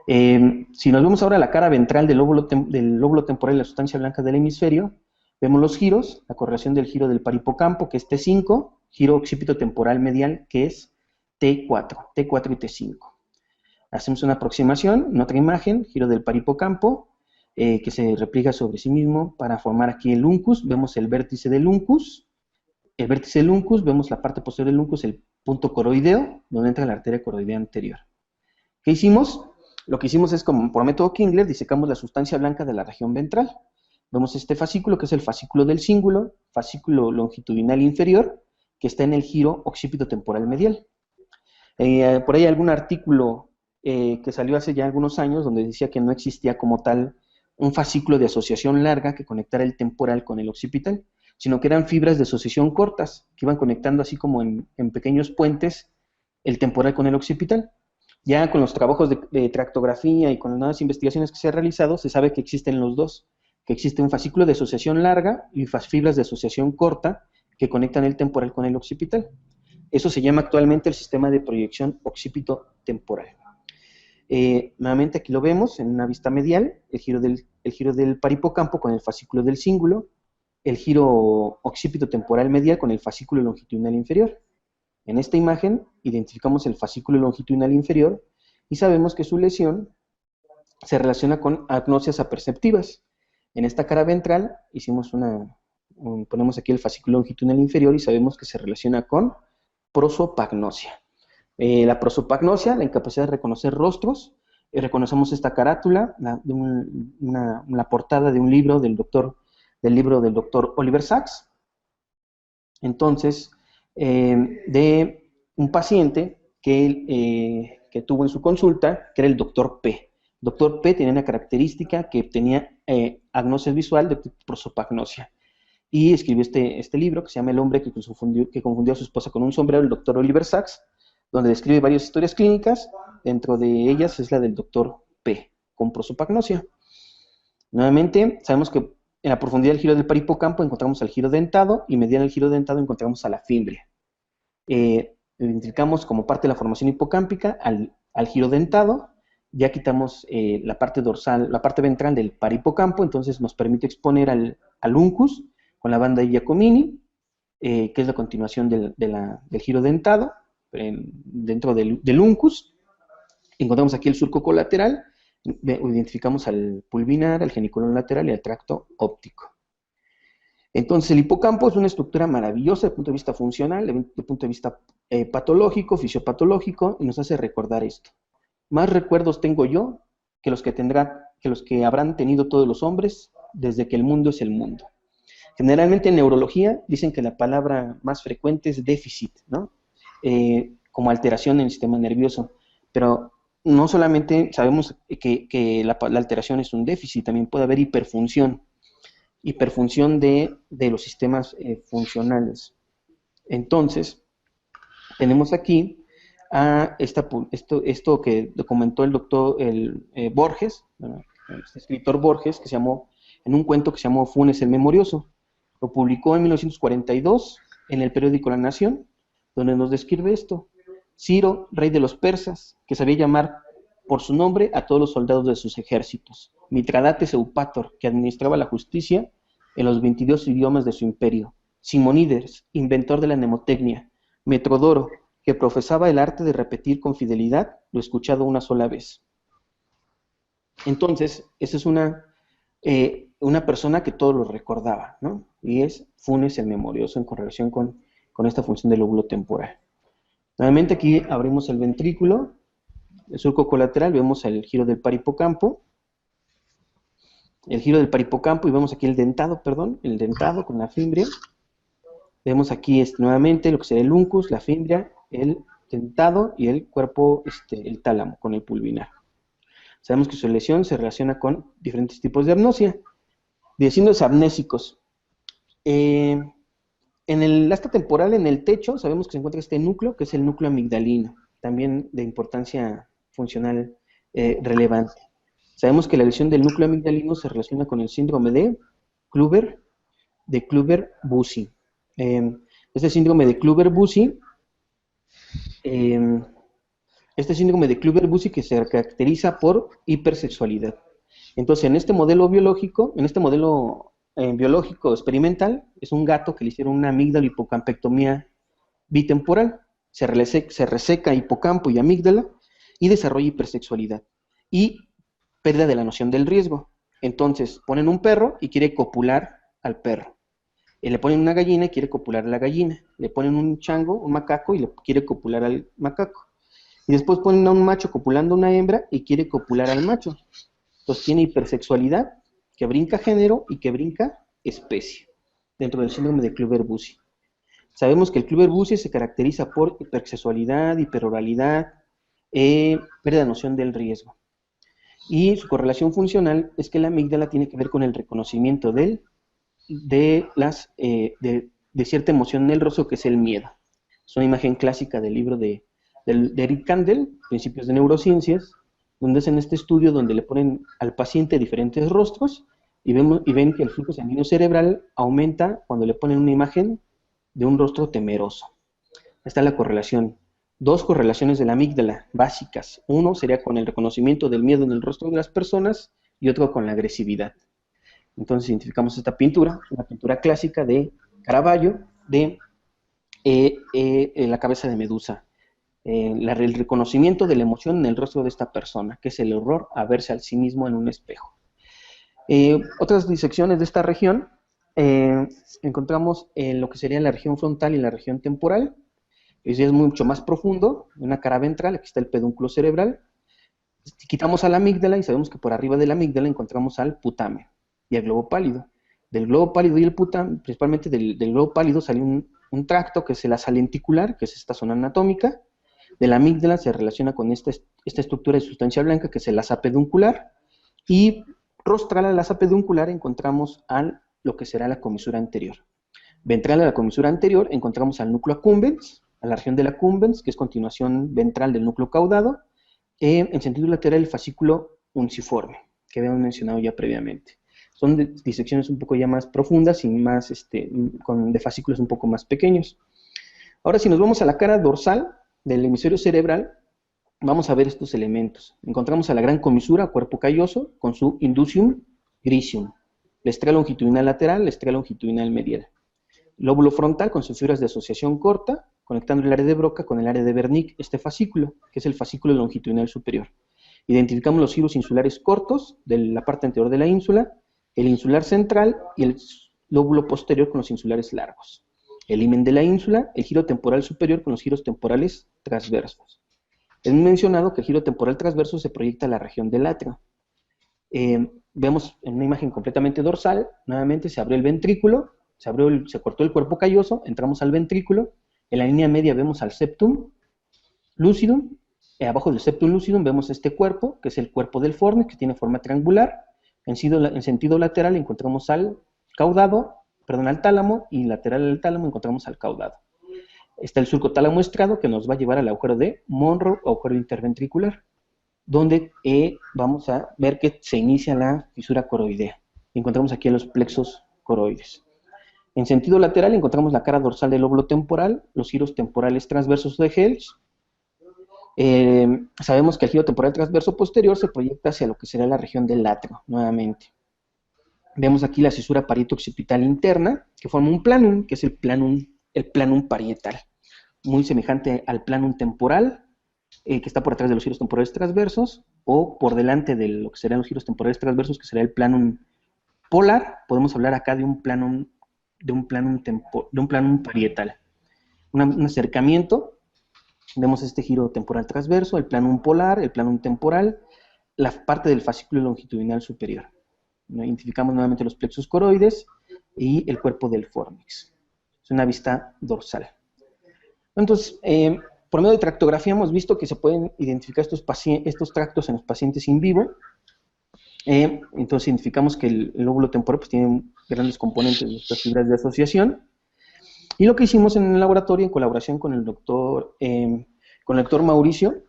Si nos vemos ahora la cara ventral del lóbulo temporal y la sustancia blanca del hemisferio, vemos los giros, la correlación del giro del parihipocampo, que es T5, giro occipito temporal medial, que es T4 y T5. Hacemos una aproximación en otra imagen, giro del parihipocampo, que se repliega sobre sí mismo para formar aquí el uncus. Vemos el vértice del uncus. El vértice del uncus, vemos la parte posterior del uncus, el punto coroideo, donde entra la arteria coroidea anterior. ¿Qué hicimos? Lo que hicimos es, como por método Kingler, disecamos la sustancia blanca de la región ventral. Vemos este fascículo, que es el fascículo del cíngulo, fascículo longitudinal inferior, que está en el giro occipito temporal medial. Por ahí hay algún artículo que salió hace ya algunos años, donde decía que no existía como tal un fascículo de asociación larga que conectara el temporal con el occipital, sino que eran fibras de asociación cortas, que iban conectando así como en pequeños puentes el temporal con el occipital. Ya con los trabajos de tractografía y con las nuevas investigaciones que se han realizado, se sabe que existen los dos, que existe un fascículo de asociación larga y fibras de asociación corta que conectan el temporal con el occipital. Eso se llama actualmente el sistema de proyección occipito-temporal. Nuevamente aquí lo vemos en una vista medial, el giro del parihipocampo con el fascículo del cíngulo, el giro occipito-temporal medial con el fascículo longitudinal inferior. En esta imagen identificamos el fascículo longitudinal inferior y sabemos que su lesión se relaciona con agnosias aperceptivas. En esta cara ventral ponemos aquí el fascículo longitudinal inferior y sabemos que se relaciona con prosopagnosia. La prosopagnosia, la incapacidad de reconocer rostros, reconocemos esta carátula, la portada de un libro del doctor Oliver Sacks. Entonces, de un paciente que tuvo en su consulta, que era el doctor P. El doctor P tenía una característica que tenía agnosia visual de prosopagnosia. Y escribió este libro que se llama El hombre que confundió a su esposa con un sombrero, el doctor Oliver Sacks, donde describe varias historias clínicas. Dentro de ellas es la del doctor P, con prosopagnosia. Nuevamente, sabemos que en la profundidad del giro del parihipocampo encontramos al giro dentado, y mediante el giro dentado encontramos a la fimbria. Identificamos como parte de la formación hipocámpica al giro dentado. Ya quitamos la parte dorsal, la parte ventral del parihipocampo, entonces nos permite exponer al uncus con la banda Giacomini, que es la continuación del giro dentado, dentro del uncus. Encontramos aquí el surco colateral, identificamos al pulvinar, al geniculón lateral y al tracto óptico. Entonces el hipocampo es una estructura maravillosa desde el punto de vista funcional, desde el punto de vista patológico, fisiopatológico, y nos hace recordar esto. Más recuerdos tengo yo que los que habrán tenido todos los hombres desde que el mundo es el mundo. Generalmente en neurología dicen que la palabra más frecuente es déficit, ¿no? Como alteración en el sistema nervioso, pero no solamente sabemos que la alteración es un déficit, también puede haber hiperfunción de los sistemas funcionales. Entonces, tenemos aquí esto que documentó el doctor Borges, este escritor Borges, que se llamó, en un cuento que se llamó Funes el Memorioso. Lo publicó en 1942 en el periódico La Nación, donde nos describe esto. Ciro, rey de los persas, que sabía llamar por su nombre a todos los soldados de sus ejércitos. Mitradates Eupator, que administraba la justicia en los 22 idiomas de su imperio. Simonides, inventor de la mnemotecnia. Metrodoro, que profesaba el arte de repetir con fidelidad lo escuchado una sola vez. Entonces, esa es una persona que todos lo recordaba, ¿no? Y es Funes el Memorioso en correlación con esta función del lóbulo temporal. Nuevamente aquí abrimos el ventrículo el surco colateral, vemos el giro del parihipocampo, y vemos aquí el dentado, perdón, el dentado con la fimbria. Vemos aquí nuevamente lo que sería el uncus, la fimbria, el dentado y el cuerpo, el tálamo con el pulvinar. Sabemos que su lesión se relaciona con diferentes tipos de apnosia. De signos amnésicos. En el asta temporal, en el techo, sabemos que se encuentra este núcleo, que es el núcleo amigdalino, también de importancia funcional relevante. Sabemos que la lesión del núcleo amigdalino se relaciona con el síndrome de Kluver-Bucy. Este síndrome de Kluver-Bucy que se caracteriza por hipersexualidad. Entonces, en este modelo biológico, biológico experimental, es un gato que le hicieron una amígdala hipocampectomía bitemporal. Se reseca hipocampo y amígdala y desarrolla hipersexualidad y pérdida de la noción del riesgo. Entonces, ponen un perro y quiere copular al perro. Le ponen una gallina y quiere copular a la gallina. Le ponen un chango, un macaco, y le quiere copular al macaco. Y después ponen a un macho copulando a una hembra y quiere copular al macho. Entonces tiene hipersexualidad, que brinca género y que brinca especie, dentro del síndrome de Kluver-Bucy. Sabemos que el Kluver-Bucy se caracteriza por hipersexualidad, hiperoralidad, pérdida de noción del riesgo. Y su correlación funcional es que la amígdala tiene que ver con el reconocimiento de cierta emoción en el rostro, que es el miedo. Es una imagen clásica del libro de Eric Kandel, Principios de Neurociencias, donde hacen este estudio donde le ponen al paciente diferentes rostros y ven que el flujo sanguíneo cerebral aumenta cuando le ponen una imagen de un rostro temeroso. Esta es la correlación. Dos correlaciones de la amígdala básicas. Uno sería con el reconocimiento del miedo en el rostro de las personas y otro con la agresividad. Entonces identificamos esta pintura, una pintura clásica de Caravaggio, de la cabeza de Medusa. El reconocimiento de la emoción en el rostro de esta persona, que es el horror a verse a sí mismo en un espejo. Otras disecciones de esta región, encontramos lo que sería la región frontal y la región temporal. Es mucho más profundo, una cara ventral, aquí está el pedúnculo cerebral. Quitamos a la amígdala y sabemos que por arriba de la amígdala encontramos al putamen y al globo pálido. Del globo pálido y el putamen, principalmente del globo pálido, sale un tracto que es el asa lenticular, que es esta zona anatómica. De la amígdala se relaciona con esta estructura de sustancia blanca, que es el asa peduncular, y rostral al asa peduncular encontramos lo que será la comisura anterior. Ventral a la comisura anterior encontramos al núcleo accumbens, a la región del accumbens, que es continuación ventral del núcleo caudado, en sentido lateral el fascículo unciforme, que habíamos mencionado ya previamente. Son disecciones un poco ya más profundas y más, de fascículos un poco más pequeños. Ahora, si nos vamos a la cara dorsal del hemisferio cerebral, vamos a ver estos elementos. Encontramos a la gran comisura, cuerpo calloso, con su inducium grisium, la estría longitudinal lateral, la estría longitudinal medial. Lóbulo frontal con sus fibras de asociación corta, conectando el área de Broca con el área de Wernicke, este fascículo, que es el fascículo longitudinal superior. Identificamos los giros insulares cortos de la parte anterior de la ínsula, el insular central y el lóbulo posterior con los insulares largos. El himen de la ínsula, el giro temporal superior con los giros temporales transversos. Es mencionado que el giro temporal transverso se proyecta a la región del atrio. Vemos en una imagen completamente dorsal, nuevamente se abrió el ventrículo, se cortó el cuerpo calloso, entramos al ventrículo, en la línea media vemos al septum lucidum, abajo del septum lucidum vemos este cuerpo, que es el cuerpo del fornis, que tiene forma triangular. En sentido lateral encontramos al tálamo, y lateral al tálamo encontramos al caudado. Está el surco tálamo estriado, que nos va a llevar al agujero de Monro o agujero interventricular, donde vamos a ver que se inicia la fisura coroidea. Encontramos aquí los plexos coroides. En sentido lateral encontramos la cara dorsal del lóbulo temporal, los giros temporales transversos de Helsch. Sabemos que el giro temporal transverso posterior se proyecta hacia lo que será la región del atrio, nuevamente. Vemos aquí la cisura parieto-occipital interna, que forma un planum, que es el planum parietal, muy semejante al planum temporal, que está por atrás de los giros temporales transversos, o por delante de lo que serían los giros temporales transversos, que será el planum polar. Podemos hablar acá de un planum parietal. Un acercamiento Vemos este giro temporal transverso, el planum polar, el planum temporal, la parte del fascículo longitudinal superior. Identificamos nuevamente los plexos coroides y el cuerpo del fórnix. Es una vista dorsal. Entonces, por medio de tractografía hemos visto que se pueden identificar estos tractos en los pacientes in vivo. Entonces identificamos que el lóbulo temporal pues, tiene grandes componentes de estas fibras de asociación. Y lo que hicimos en el laboratorio, en colaboración con el doctor Mauricio,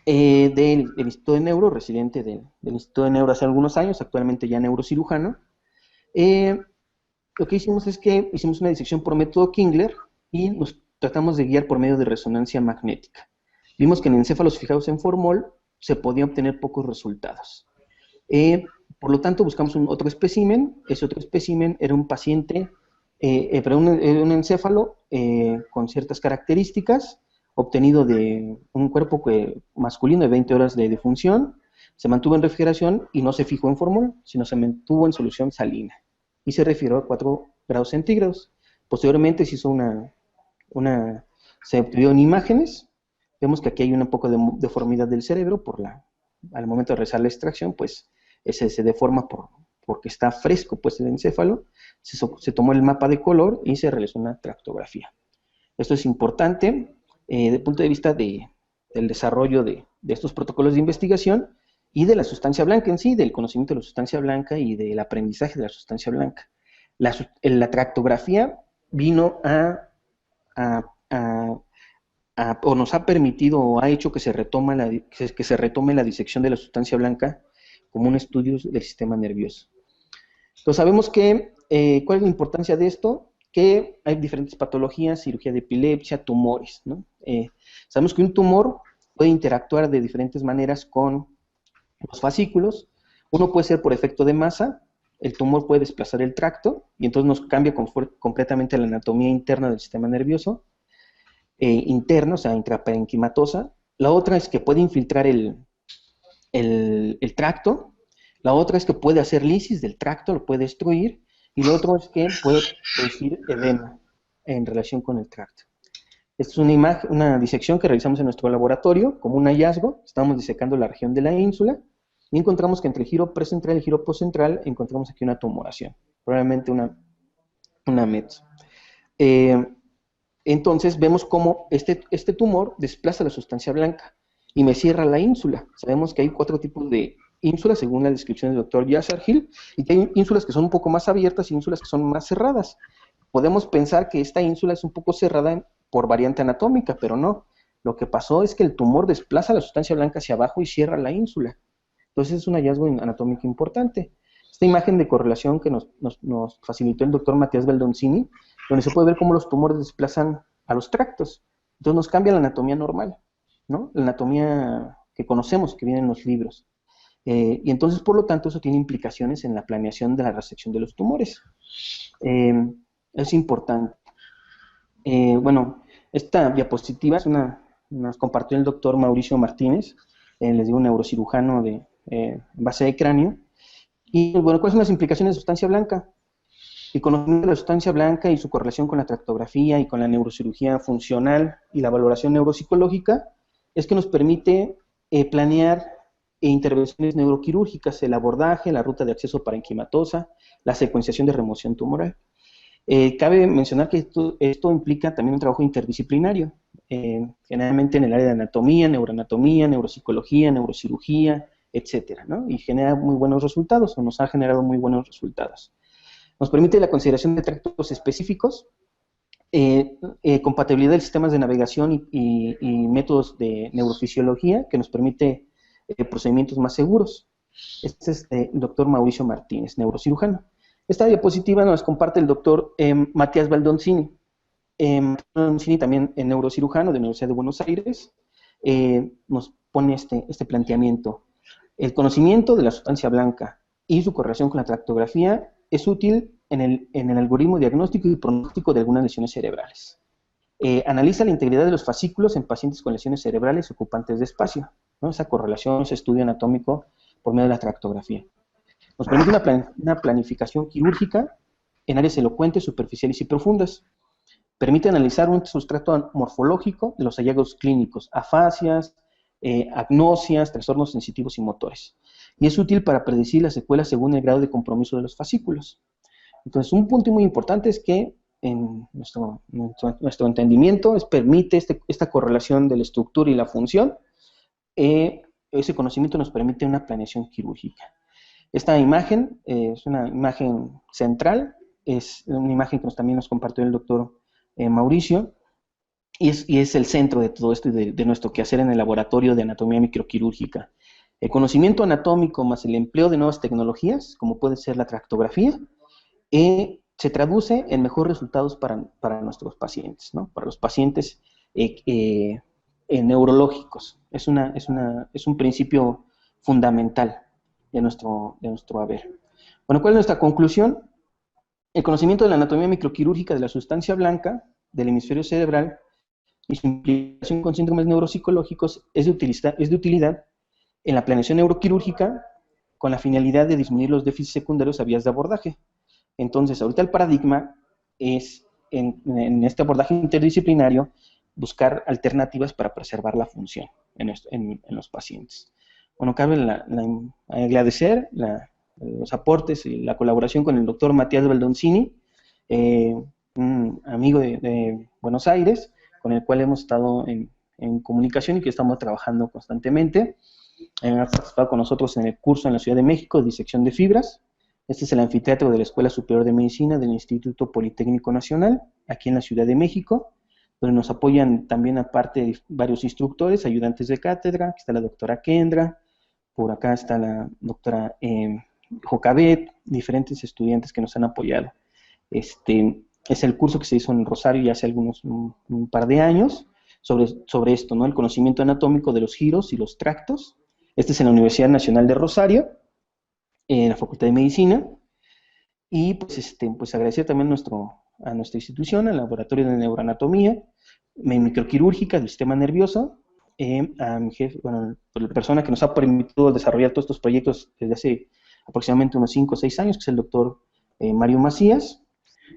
del Instituto de Neuro, residente del Instituto de Neuro hace algunos años, actualmente ya neurocirujano, lo que hicimos es que hicimos una disección por método Kingler y nos tratamos de guiar por medio de resonancia magnética. Vimos que en encéfalos fijados en formol se podían obtener pocos resultados. Por lo tanto, buscamos otro espécimen. Ese otro espécimen era un paciente, un encéfalo con ciertas características, obtenido de un cuerpo masculino de 20 horas de defunción, se mantuvo en refrigeración y no se fijó en formol, sino se mantuvo en solución salina y se refirió a 4 grados centígrados. Posteriormente se hizo se obtuvieron imágenes. Vemos que aquí hay un poco de deformidad del cerebro al momento de realizar la extracción, pues ese se deforma porque está fresco pues el encéfalo. Se tomó el mapa de color y se realizó una tractografía. Esto es importante desde el punto de vista del desarrollo de estos protocolos de investigación y de la sustancia blanca en sí, del conocimiento de la sustancia blanca y del aprendizaje de la sustancia blanca. La tractografía vino o nos ha permitido o ha hecho que se retome la disección de la sustancia blanca como un estudio del sistema nervioso. Entonces sabemos que, ¿cuál es la importancia de esto? Que hay diferentes patologías, cirugía de epilepsia, tumores, ¿no? Sabemos que un tumor puede interactuar de diferentes maneras con los fascículos. Uno puede ser por efecto de masa, el tumor puede desplazar el tracto y entonces nos cambia completamente la anatomía interna del sistema nervioso, interna, o sea, intraparenquimatosa. La otra es que puede infiltrar el tracto. La otra es que puede hacer lisis del tracto, lo puede destruir. Y lo otro es que puede producir edema en relación con el tracto. Esta es una disección que realizamos en nuestro laboratorio como un hallazgo. Estamos disecando la región de la ínsula y encontramos que entre el giro precentral y el giro postcentral encontramos aquí una tumoración, probablemente una METS. Entonces vemos cómo este tumor desplaza la sustancia blanca y me cierra la ínsula. Sabemos que hay 4 tipos de ínsulas, según la descripción del doctor Yassar-Gil, y que hay ínsulas que son un poco más abiertas y ínsulas que son más cerradas. Podemos pensar que esta ínsula es un poco cerrada por variante anatómica, pero no. Lo que pasó es que el tumor desplaza la sustancia blanca hacia abajo y cierra la ínsula. Entonces es un hallazgo anatómico importante. Esta imagen de correlación que nos facilitó el doctor Matías Baldoncini, donde se puede ver cómo los tumores desplazan a los tractos. Entonces nos cambia la anatomía normal, ¿no? La anatomía que conocemos, que viene en los libros. Y entonces, por lo tanto, eso tiene implicaciones en la planeación de la resección de los tumores. Es importante. Bueno, esta diapositiva nos compartió el doctor Mauricio Martínez, les digo, un neurocirujano de base de cráneo. Y bueno, ¿cuáles son las implicaciones de sustancia blanca? El conocimiento de la sustancia blanca y su correlación con la tractografía y con la neurocirugía funcional y la valoración neuropsicológica es que nos permite planear intervenciones neuroquirúrgicas, el abordaje, la ruta de acceso parenquimatosa, la secuenciación de remoción tumoral. Cabe mencionar que esto implica también un trabajo interdisciplinario, generalmente en el área de anatomía, neuroanatomía, neuropsicología, neurocirugía, etcétera, ¿no? Y genera muy buenos resultados, o nos ha generado muy buenos resultados. Nos permite la consideración de tractos específicos, compatibilidad de sistemas de navegación y métodos de neurofisiología que nos permite procedimientos más seguros. Este es el doctor Mauricio Martínez, neurocirujano. Esta diapositiva nos comparte el doctor Matías Baldoncini. Baldoncini también neurocirujano de la Universidad de Buenos Aires, nos pone este planteamiento. El conocimiento de la sustancia blanca y su correlación con la tractografía es útil en el algoritmo diagnóstico y pronóstico de algunas lesiones cerebrales. Analiza la integridad de los fascículos en pacientes con lesiones cerebrales ocupantes de espacio, ¿no? Esa correlación, ese estudio anatómico por medio de la tractografía. Nos permite una planificación quirúrgica en áreas elocuentes, superficiales y profundas. Permite analizar un sustrato morfológico de los hallazgos clínicos, afasias, agnosias, trastornos sensitivos y motores. Y es útil para predecir las secuelas según el grado de compromiso de los fascículos. Entonces, un punto muy importante es que en nuestro entendimiento permite esta correlación de la estructura y la función. Ese conocimiento nos permite una planeación quirúrgica. Esta imagen es una imagen central, es una imagen que también nos compartió el doctor Mauricio, y es el centro de todo esto y de nuestro quehacer en el laboratorio de anatomía microquirúrgica. El conocimiento anatómico más el empleo de nuevas tecnologías, como puede ser la tractografía, se traduce en mejores resultados para nuestros pacientes, ¿no? Para los pacientes neurológicos. Es un principio fundamental de nuestro haber. Bueno, ¿cuál es nuestra conclusión? El conocimiento de la anatomía microquirúrgica de la sustancia blanca del hemisferio cerebral y su implicación con síndromes neuropsicológicos es de utilidad en la planeación neuroquirúrgica con la finalidad de disminuir los déficits secundarios a vías de abordaje. Entonces, ahorita el paradigma es, en este abordaje interdisciplinario, buscar alternativas para preservar la función en los pacientes. Bueno, cabe agradecer los aportes y la colaboración con el doctor Matías Baldoncini, un amigo de Buenos Aires, con el cual hemos estado en comunicación y que estamos trabajando constantemente. Ha participado con nosotros en el curso en la Ciudad de México de disección de fibras. Este es el anfiteatro de la Escuela Superior de Medicina del Instituto Politécnico Nacional, aquí en la Ciudad de México, donde nos apoyan también aparte varios instructores, ayudantes de cátedra. Aquí está la doctora Kendra, por acá está la doctora Jocabet, diferentes estudiantes que nos han apoyado. Es el curso que se hizo en Rosario ya hace un par de años, sobre esto, ¿no? El conocimiento anatómico de los giros y los tractos. Este es en la Universidad Nacional de Rosario, en la Facultad de Medicina, y pues agradecer también a nuestra institución, al Laboratorio de Neuroanatomía Microquirúrgica del Sistema Nervioso, a mi jefe, bueno, la persona que nos ha permitido desarrollar todos estos proyectos desde hace aproximadamente unos 5 o 6 años, que es el doctor Mario Macías,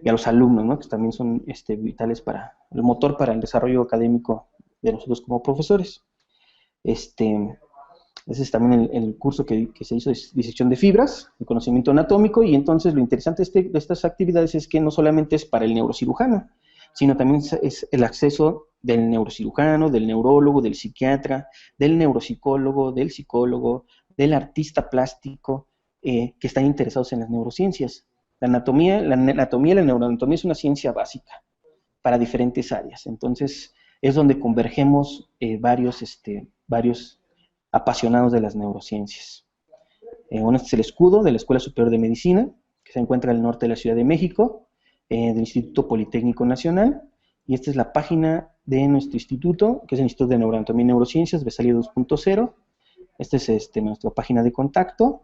y a los alumnos, ¿no? Que también son vitales para el motor para el desarrollo académico de nosotros como profesores. Ese es también el curso que se hizo de disección de fibras, el conocimiento anatómico, y entonces lo interesante de estas actividades es que no solamente es para el neurocirujano, sino también es el acceso del neurocirujano, del neurólogo, del psiquiatra, del neuropsicólogo, del psicólogo, del artista plástico, que están interesados en las neurociencias. La anatomía y la neuroanatomía es una ciencia básica para diferentes áreas. Entonces, es donde convergemos varios apasionados de las neurociencias. Este es el escudo de la Escuela Superior de Medicina, que se encuentra al norte de la Ciudad de México, del Instituto Politécnico Nacional, y esta es la página de nuestro instituto, que es el Instituto de Neuroanatomía y Neurociencias, Besalia 2.0. Esta es nuestra página de contacto,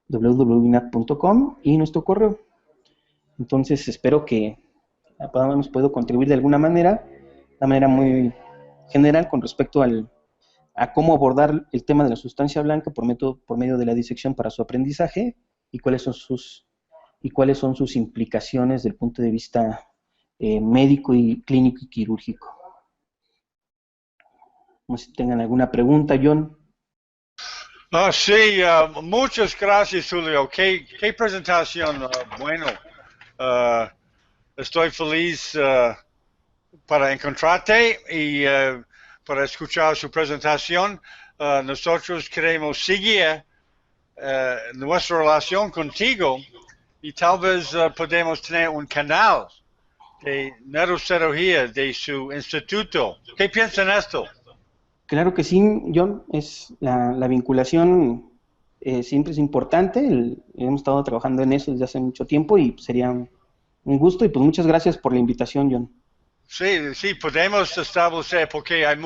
www.inat.com, y nuestro correo. Entonces, espero que hemos podido contribuir de alguna manera, de una manera muy general con respecto a cómo abordar el tema de la sustancia blanca por medio de la disección para su aprendizaje y cuáles son sus implicaciones desde el punto de vista médico y clínico y quirúrgico. No sé si tengan alguna pregunta, John. Sí, muchas gracias, Julio. Qué presentación, bueno. Estoy feliz para encontrarte y para escuchar su presentación. Nosotros queremos seguir nuestra relación contigo y tal vez podemos tener un canal de neurocirugía de su instituto. ¿Qué piensan de esto? Claro que sí, John. La vinculación siempre es importante. Hemos estado trabajando en eso desde hace mucho tiempo y sería un gusto. Y pues muchas gracias por la invitación, John. Sí, podemos establecer porque hay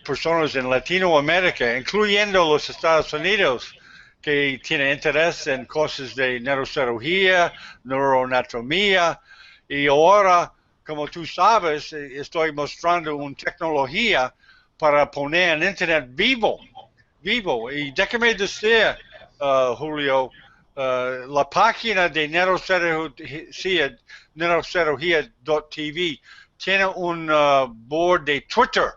personas en Latinoamérica, incluyendo los Estados Unidos, que tienen interés en cosas de neurocirugía, neuroanatomía, y ahora, como tú sabes, estoy mostrando una tecnología para poner en Internet vivo. Y déjame decir, Julio, la página de neurocirugía.tv tiene un board de Twitter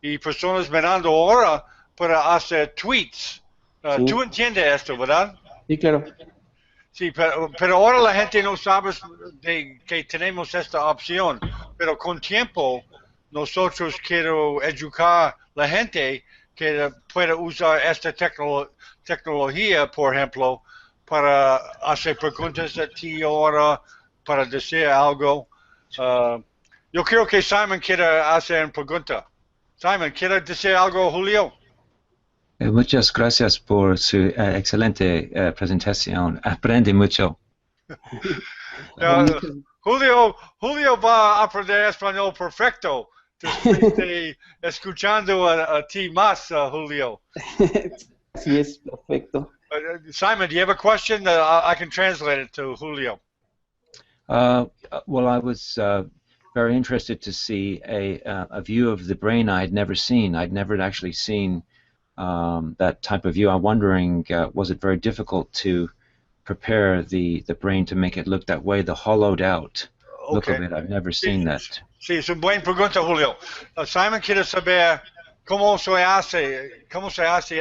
y personas mirando ahora para hacer tweets. Sí. Tú entiendes esto, ¿verdad? Sí, claro. Sí, pero ahora la gente no sabe que tenemos esta opción, pero con tiempo nosotros quiero educar a la gente que pueda usar esta tecnología, por ejemplo, para hacer preguntas a ti ahora, para decir algo. Yo creo que Simon quiere hacer una pregunta. Simon, ¿quiere decir algo, Julio? Muchas gracias por su excelente presentación. Aprende mucho. Julio va a aprender español perfecto después de escuchando a ti más, Julio. Así es, perfecto. Simon, do you have a question? I can translate it to Julio. Well, I was very interested to see a view of the brain I had never seen. I'd never actually seen that type of view. I'm wondering, was it very difficult to prepare the brain to make it look that way, the hollowed out look of it? I've never seen that. Sí, es una buena pregunta, Julio. Simon quiere saber cómo se hace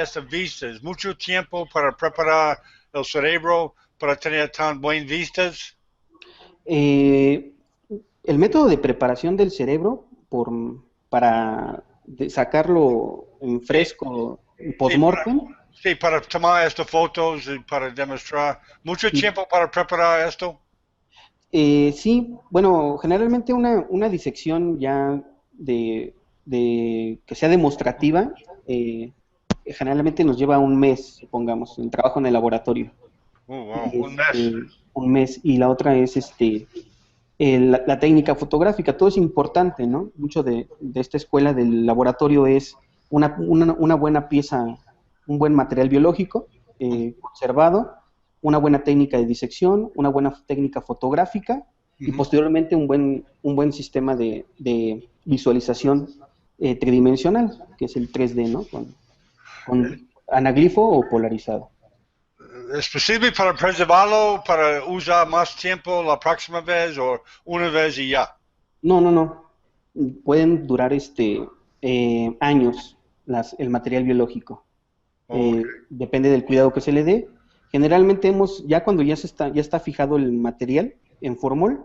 esta vista. ¿Es mucho tiempo para preparar el cerebro para tener tan buenas vistas? El método de preparación del cerebro para sacarlo en fresco, post-mortem. Sí, para tomar estas fotos y para demostrar. ¿Mucho tiempo para preparar esto? Sí, bueno, generalmente una disección ya de que sea demostrativa, generalmente nos lleva un mes, supongamos, el trabajo en el laboratorio. Wow, un mes. Un mes, y la otra es la técnica fotográfica. Todo es importante, ¿no? Mucho de esta escuela del laboratorio es una buena pieza, un buen material biológico conservado, una buena técnica de disección, una buena técnica fotográfica y posteriormente un buen sistema de visualización tridimensional, que es el 3D, ¿no? Con anaglifo o polarizado. ¿Es posible para preservarlo, para usar más tiempo la próxima vez o una vez y ya? No. Pueden durar años el material biológico. Okay. Depende del cuidado que se le dé. Generalmente ya cuando ya está fijado el material en formol,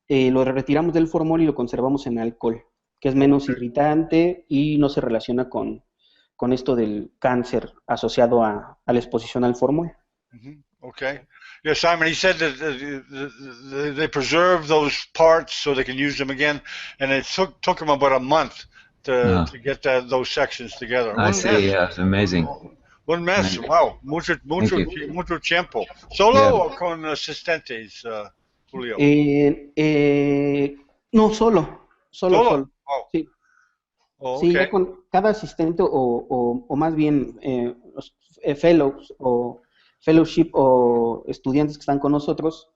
lo retiramos del formol y lo conservamos en alcohol, que es menos irritante y no se relaciona con esto del cáncer asociado a la exposición al formol. Okay. Yeah, Simon, he said that they preserve those parts so they can use them again, and it took him about a month to get those sections together. I see, yeah, it's amazing. Un mes, wow, mucho tiempo. ¿Solo o con asistentes, Julio? No, solo. Wow. Sí. Oh, Sí, okay. ya con cada asistente o más bien fellows o fellowship o estudiantes que están con nosotros,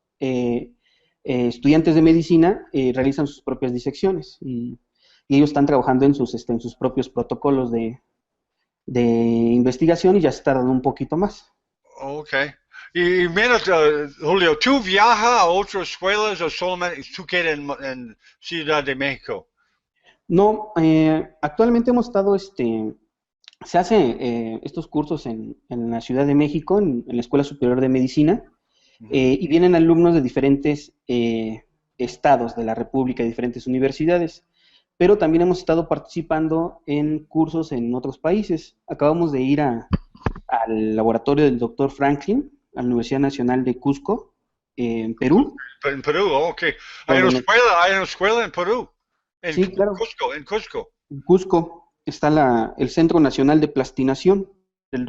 estudiantes de medicina, realizan sus propias disecciones y ellos están trabajando en sus propios protocolos de investigación y ya se tardan un poquito más. Okay. Y mira, Julio, ¿tú viajas a otras escuelas o solamente tú quedas en Ciudad de México? No, actualmente hemos estado, se hacen estos cursos en la Ciudad de México, en la Escuela Superior de Medicina, y vienen alumnos de diferentes estados de la República, de diferentes universidades, pero también hemos estado participando en cursos en otros países. Acabamos de ir al laboratorio del Dr. Franklin, a la Universidad Nacional de Cusco, en Perú. En Perú, ok. Hay una escuela en Perú. Sí, claro. En Cusco. En Cusco está el Centro Nacional de Plastinación, el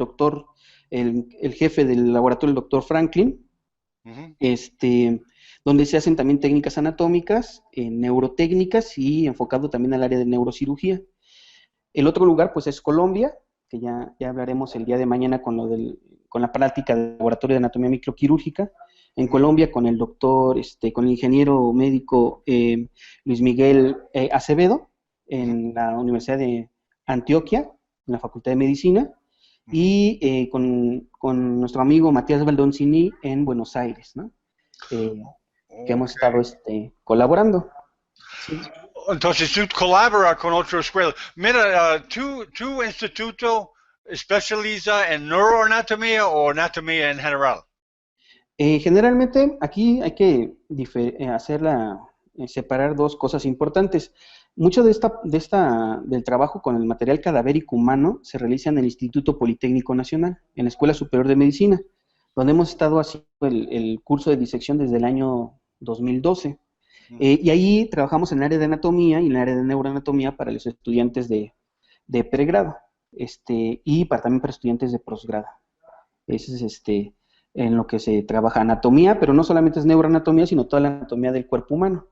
jefe del laboratorio, el doctor Franklin, donde se hacen también técnicas anatómicas, neurotécnicas y enfocado también al área de neurocirugía. El otro lugar, pues, es Colombia, que ya hablaremos el día de mañana con la práctica del laboratorio de anatomía microquirúrgica. En Colombia con el doctor, con el ingeniero médico Luis Miguel Acevedo, en la Universidad de Antioquia, en la Facultad de Medicina, y con nuestro amigo Matías Baldoncini en Buenos Aires, ¿no? Que hemos estado colaborando. Sí. Entonces tú colaboras con otra escuela. Mira, tu instituto especializa en neuroanatomía o anatomía en general. Generalmente aquí hay que separar dos cosas importantes. Mucho del trabajo con el material cadavérico humano se realiza en el Instituto Politécnico Nacional, en la Escuela Superior de Medicina, donde hemos estado haciendo el curso de disección desde el año 2012. Y ahí trabajamos en el área de anatomía y en el área de neuroanatomía para los estudiantes de pregrado, y también para estudiantes de posgrado. Ese es en lo que se trabaja anatomía, pero no solamente es neuroanatomía, sino toda la anatomía del cuerpo humano.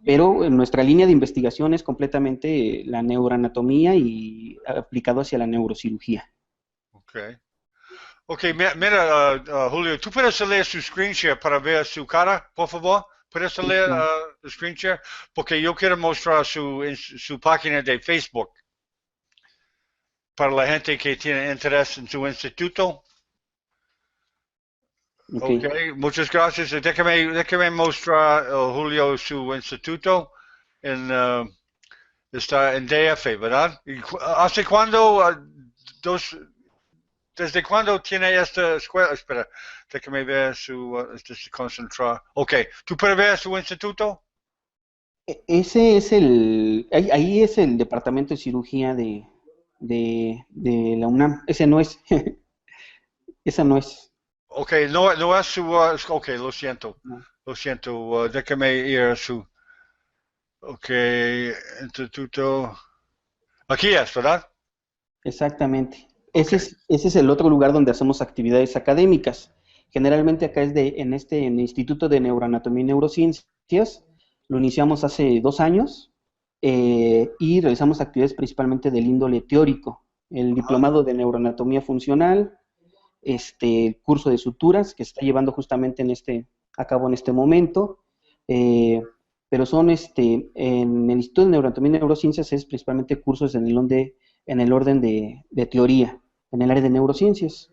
Pero en nuestra línea de investigación es completamente la neuroanatomía y aplicado hacia la neurocirugía. Ok, mira, Julio, ¿tú puedes leer su screen share para ver su cara, por favor? ¿Puedes leer el screen share? Porque yo quiero mostrar su página de Facebook para la gente que tiene interés en su instituto. Okay, muchas gracias. Déjame mostrar, Julio, su instituto está en DF, ¿verdad? ¿Hace cuándo? ¿Desde cuándo tiene esta escuela? Espera, déjame ver se concentra. Ok, ¿tú puedes ver su instituto? Ese es ahí es el departamento de cirugía de la UNAM. Ese no es. Esa no es. Ok, no es su. Ok, lo siento. No. Lo siento. Déjame ir a su. Ok, instituto. Aquí es, ¿verdad? Exactamente. Okay. Ese es el otro lugar donde hacemos actividades académicas. Generalmente acá es en el Instituto de Neuroanatomía y Neurociencias. Lo iniciamos hace 2 años y realizamos actividades principalmente del índole teórico. El diplomado de neuroanatomía funcional, el curso de suturas que se está llevando justamente a cabo en este momento, pero son en el Instituto de Neuroanatomía y Neurociencias es principalmente cursos en el orden de teoría, en el área de neurociencias.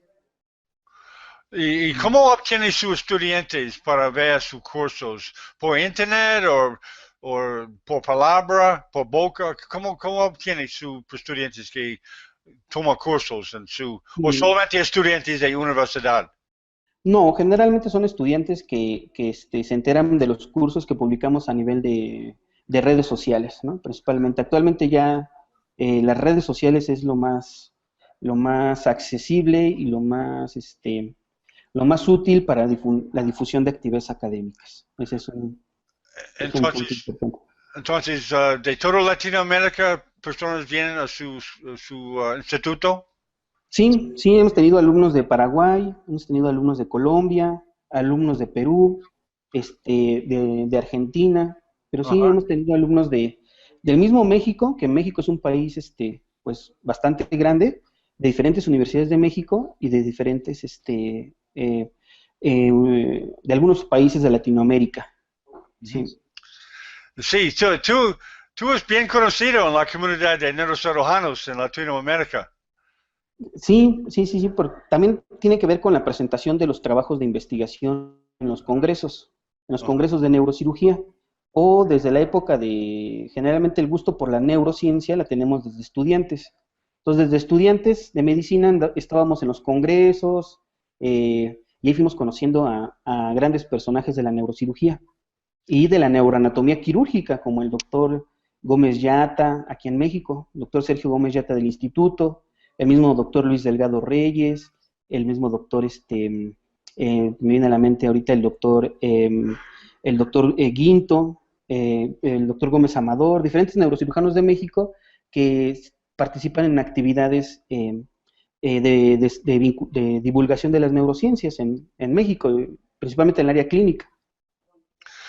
¿Y cómo obtiene sus estudiantes para ver sus cursos? ¿Por internet o por palabra, por boca? ¿Cómo obtiene sus estudiantes que toman cursos o solamente estudiantes de universidad? No, generalmente son estudiantes que se enteran de los cursos que publicamos a nivel de redes sociales, ¿no? Principalmente. Actualmente ya las redes sociales es lo más accesible y lo más útil para la difusión de actividades académicas. Ese es un punto importante. Entonces, de toda Latinoamérica, personas vienen a su instituto. Sí, hemos tenido alumnos de Paraguay, hemos tenido alumnos de Colombia, alumnos de Perú, de Argentina, pero sí hemos tenido alumnos del mismo México, que México es un país pues bastante grande, de diferentes universidades de México y de diferentes de algunos países de Latinoamérica. Sí. Sí, tú eres bien conocido en la comunidad de neurocirujanos en Latinoamérica. Sí, también tiene que ver con la presentación de los trabajos de investigación en los congresos de neurocirugía, o desde la época generalmente el gusto por la neurociencia la tenemos desde estudiantes. Entonces, desde estudiantes de medicina estábamos en los congresos, y ahí fuimos conociendo a grandes personajes de la neurocirugía y de la neuroanatomía quirúrgica, como el doctor Gómez Yata, aquí en México, el doctor Sergio Gómez Yata del Instituto, el mismo doctor Luis Delgado Reyes, el mismo doctor, me viene a la mente ahorita el doctor Guinto, el doctor Gómez Amador, diferentes neurocirujanos de México que participan en actividades de divulgación de las neurociencias en México, principalmente en el área clínica.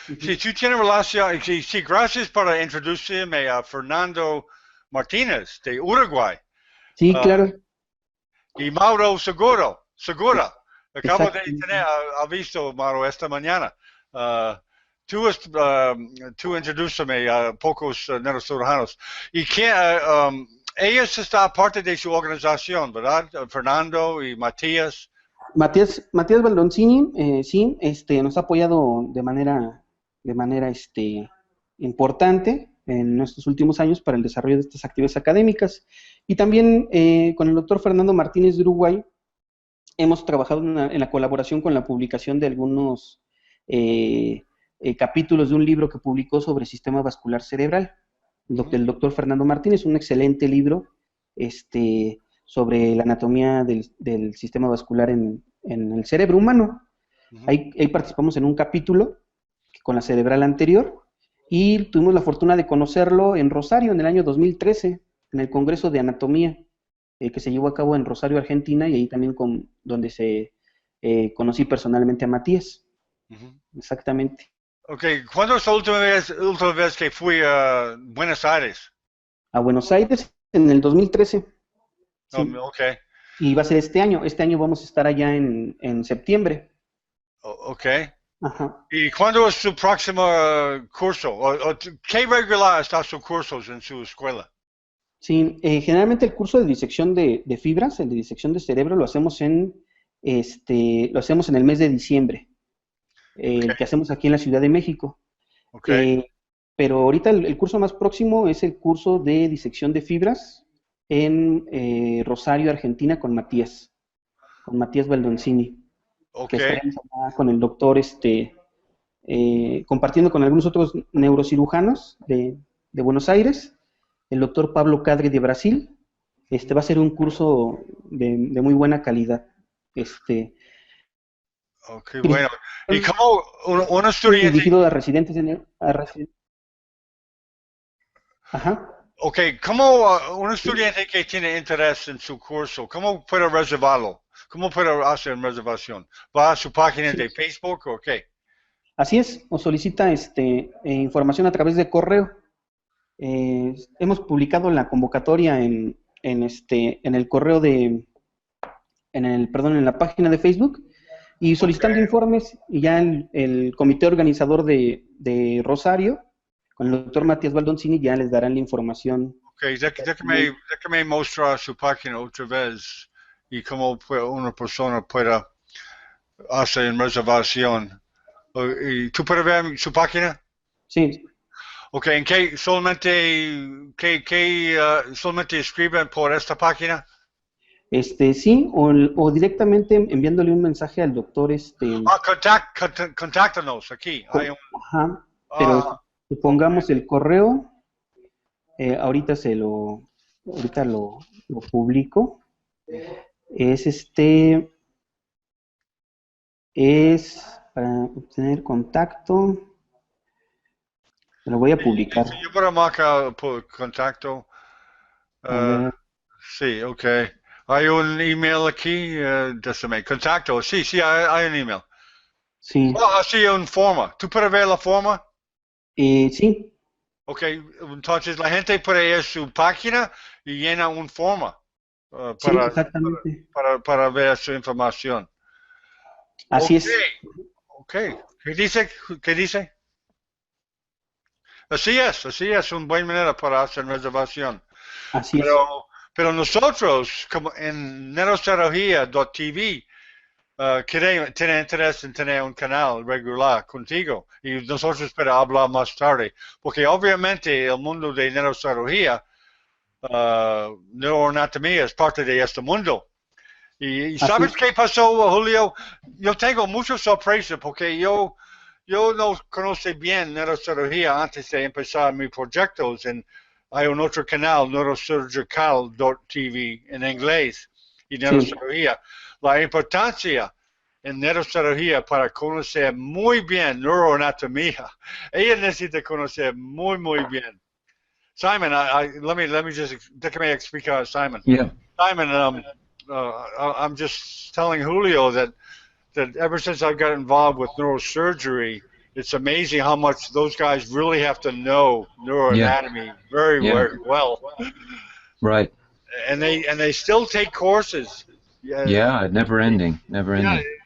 Sí, tú tienes relación, sí, gracias por introducirme a Fernando Martínez de Uruguay. Sí, claro. Y Mauro Segura. Acabo de tener, ha visto Mauro esta mañana. Tú introdúceme a pocos neurocirujanos. ¿Y ellos están parte de su organización, ¿verdad? Fernando y Matías. Matías Baldoncini, sí, nos ha apoyado de manera, importante en estos últimos años para el desarrollo de estas actividades académicas. Y también con el doctor Fernando Martínez de Uruguay hemos trabajado en la colaboración con la publicación de algunos capítulos de un libro que publicó sobre sistema vascular cerebral. El doctor Fernando Martínez, un excelente libro sobre la anatomía del sistema vascular en el cerebro humano. Ahí participamos en un capítulo con la cerebral anterior y tuvimos la fortuna de conocerlo en Rosario en el año 2013, en el Congreso de Anatomía, que se llevó a cabo en Rosario, Argentina, y ahí también donde conocí personalmente a Matías. Exactamente. Ok, ¿cuándo es la última vez que fui a Buenos Aires? A Buenos Aires en el 2013. Sí. Ok. Y va a ser este año. Este año vamos a estar allá en septiembre. Ok. Ajá. ¿Y cuándo es su próximo curso? ¿Qué regular está sus cursos en su escuela? Sí, generalmente el curso de disección de fibras, el de disección de cerebro, lo hacemos en el mes de diciembre, el que hacemos aquí en la Ciudad de México. Okay. Pero ahorita el curso más próximo es el curso de disección de fibras en Rosario, Argentina, con Matías Baldoncini. Que estaremos acá con el doctor, compartiendo con algunos otros neurocirujanos de Buenos Aires, el doctor Pablo Cadre de Brasil. Va a ser un curso de muy buena calidad. Ok, bueno. ¿Y cómo un estudiante? Dirigido a residentes Ajá. Ok, ¿cómo un estudiante que tiene interés en su curso, cómo puede reservarlo? ¿Cómo puede hacer reservación? ¿Va a su página de Facebook o qué? Así es, o solicita información a través de correo. Hemos publicado la convocatoria en el correo en la página de Facebook, y solicitando informes, y ya el comité organizador de Rosario, con el doctor Matías Baldoncini, ya les darán la información. Ok, déjame mostrar su página otra vez y cómo una persona pueda hacer reservación. ¿Y tú puedes ver su página? Sí. Ok, ¿en qué solamente escriben por esta página? Sí, o directamente enviándole un mensaje al doctor. Contáctanos aquí. Ajá, pero pongamos el correo, ahorita lo publico. Es para obtener contacto. Lo voy a publicar. Sí, yo puedo marcar por contacto. Sí, ok. Hay un email aquí, contacto. Sí, hay un email. Sí. Así un forma. ¿Tú puedes ver la forma? Sí. Ok, entonces la gente puede ir a su página y llena un forma Sí, exactamente. para ver su información. Así es. Ok. ¿Qué dice? Así es una buena manera para hacer reservación. Así es. Pero nosotros, como en neurocirugía.tv, tiene interés en tener un canal regular contigo, y nosotros para hablar más tarde, porque obviamente el mundo de neurocirugía, neuroanatomía es parte de este mundo. Y ¿sabes qué pasó, Julio? Yo tengo mucha sorpresa porque yo no conocía bien neurocirugía antes de empezar mis proyectos. Hay un otro canal, neurosurgical.tv, en inglés, y neurocirugía. La importancia en neurocirugía para conocer muy bien neuroanatomía. Ella necesita conocer muy, muy bien. Simon, déjame explicar, Simon. Yeah. Simon, I'm just telling Julio that ever since I got involved with neurosurgery, it's amazing how much those guys really have to know neuroanatomy very well. Right. And they still take courses. Yeah, never ending.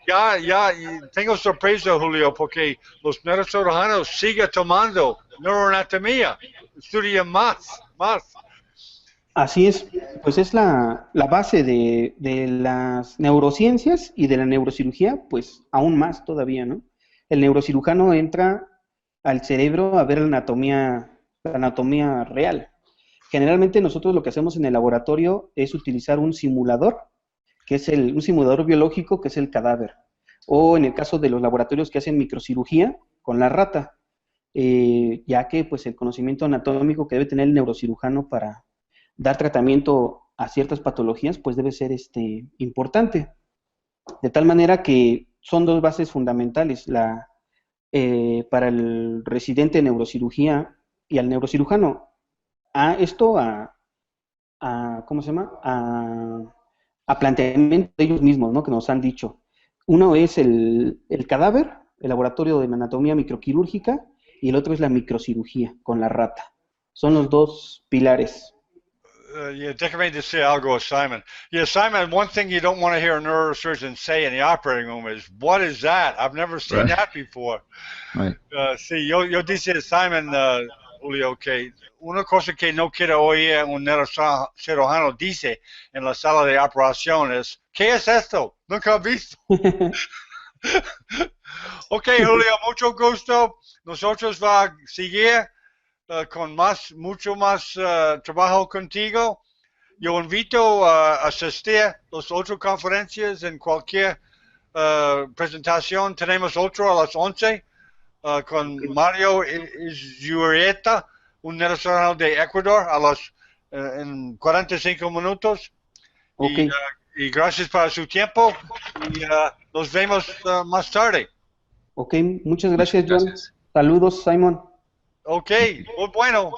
Ya, tengo sorpresa, Julio, porque los neurocirujanos siguen tomando neuroanatomía, estudian más. Así es, pues es la base de las neurociencias y de la neurocirugía, pues aún más todavía, ¿no? El neurocirujano entra al cerebro a ver la anatomía real. Generalmente nosotros lo que hacemos en el laboratorio es utilizar un simulador, que es un simulador biológico, que es el cadáver. O en el caso de los laboratorios que hacen microcirugía, con la rata, ya que pues el conocimiento anatómico que debe tener el neurocirujano para dar tratamiento a ciertas patologías, pues debe ser importante. De tal manera que son dos bases fundamentales, para el residente de neurocirugía y al neurocirujano. ¿Cómo se llama? A planteamiento de ellos mismos, ¿no? Que nos han dicho. Uno es el cadáver, el laboratorio de anatomía microquirúrgica, y el otro es la microcirugía con la rata. Son los dos pilares. Yeah, déjame decir algo, Simon. Yeah, Simon, one thing you don't want to hear a neurosurgeon say in the operating room is, what is that? I've never seen Right. that before. Right. Sí, yo dice Simon, Julio, que una cosa que no quiere oír un neurocirujano dice en la sala de operaciones, ¿qué es esto? Nunca he visto. Ok, Julio, mucho gusto. Nosotros va a seguir con mucho más trabajo contigo. Yo invito a asistir a las otras conferencias en cualquier presentación. Tenemos otro a las 11 con Mario Izurieta, un nacional de Ecuador, en 45 minutos. Ok, Y gracias por su tiempo y nos vemos más tarde. ok, muchas gracias, John. Saludos, Simon. Ok, muy bueno.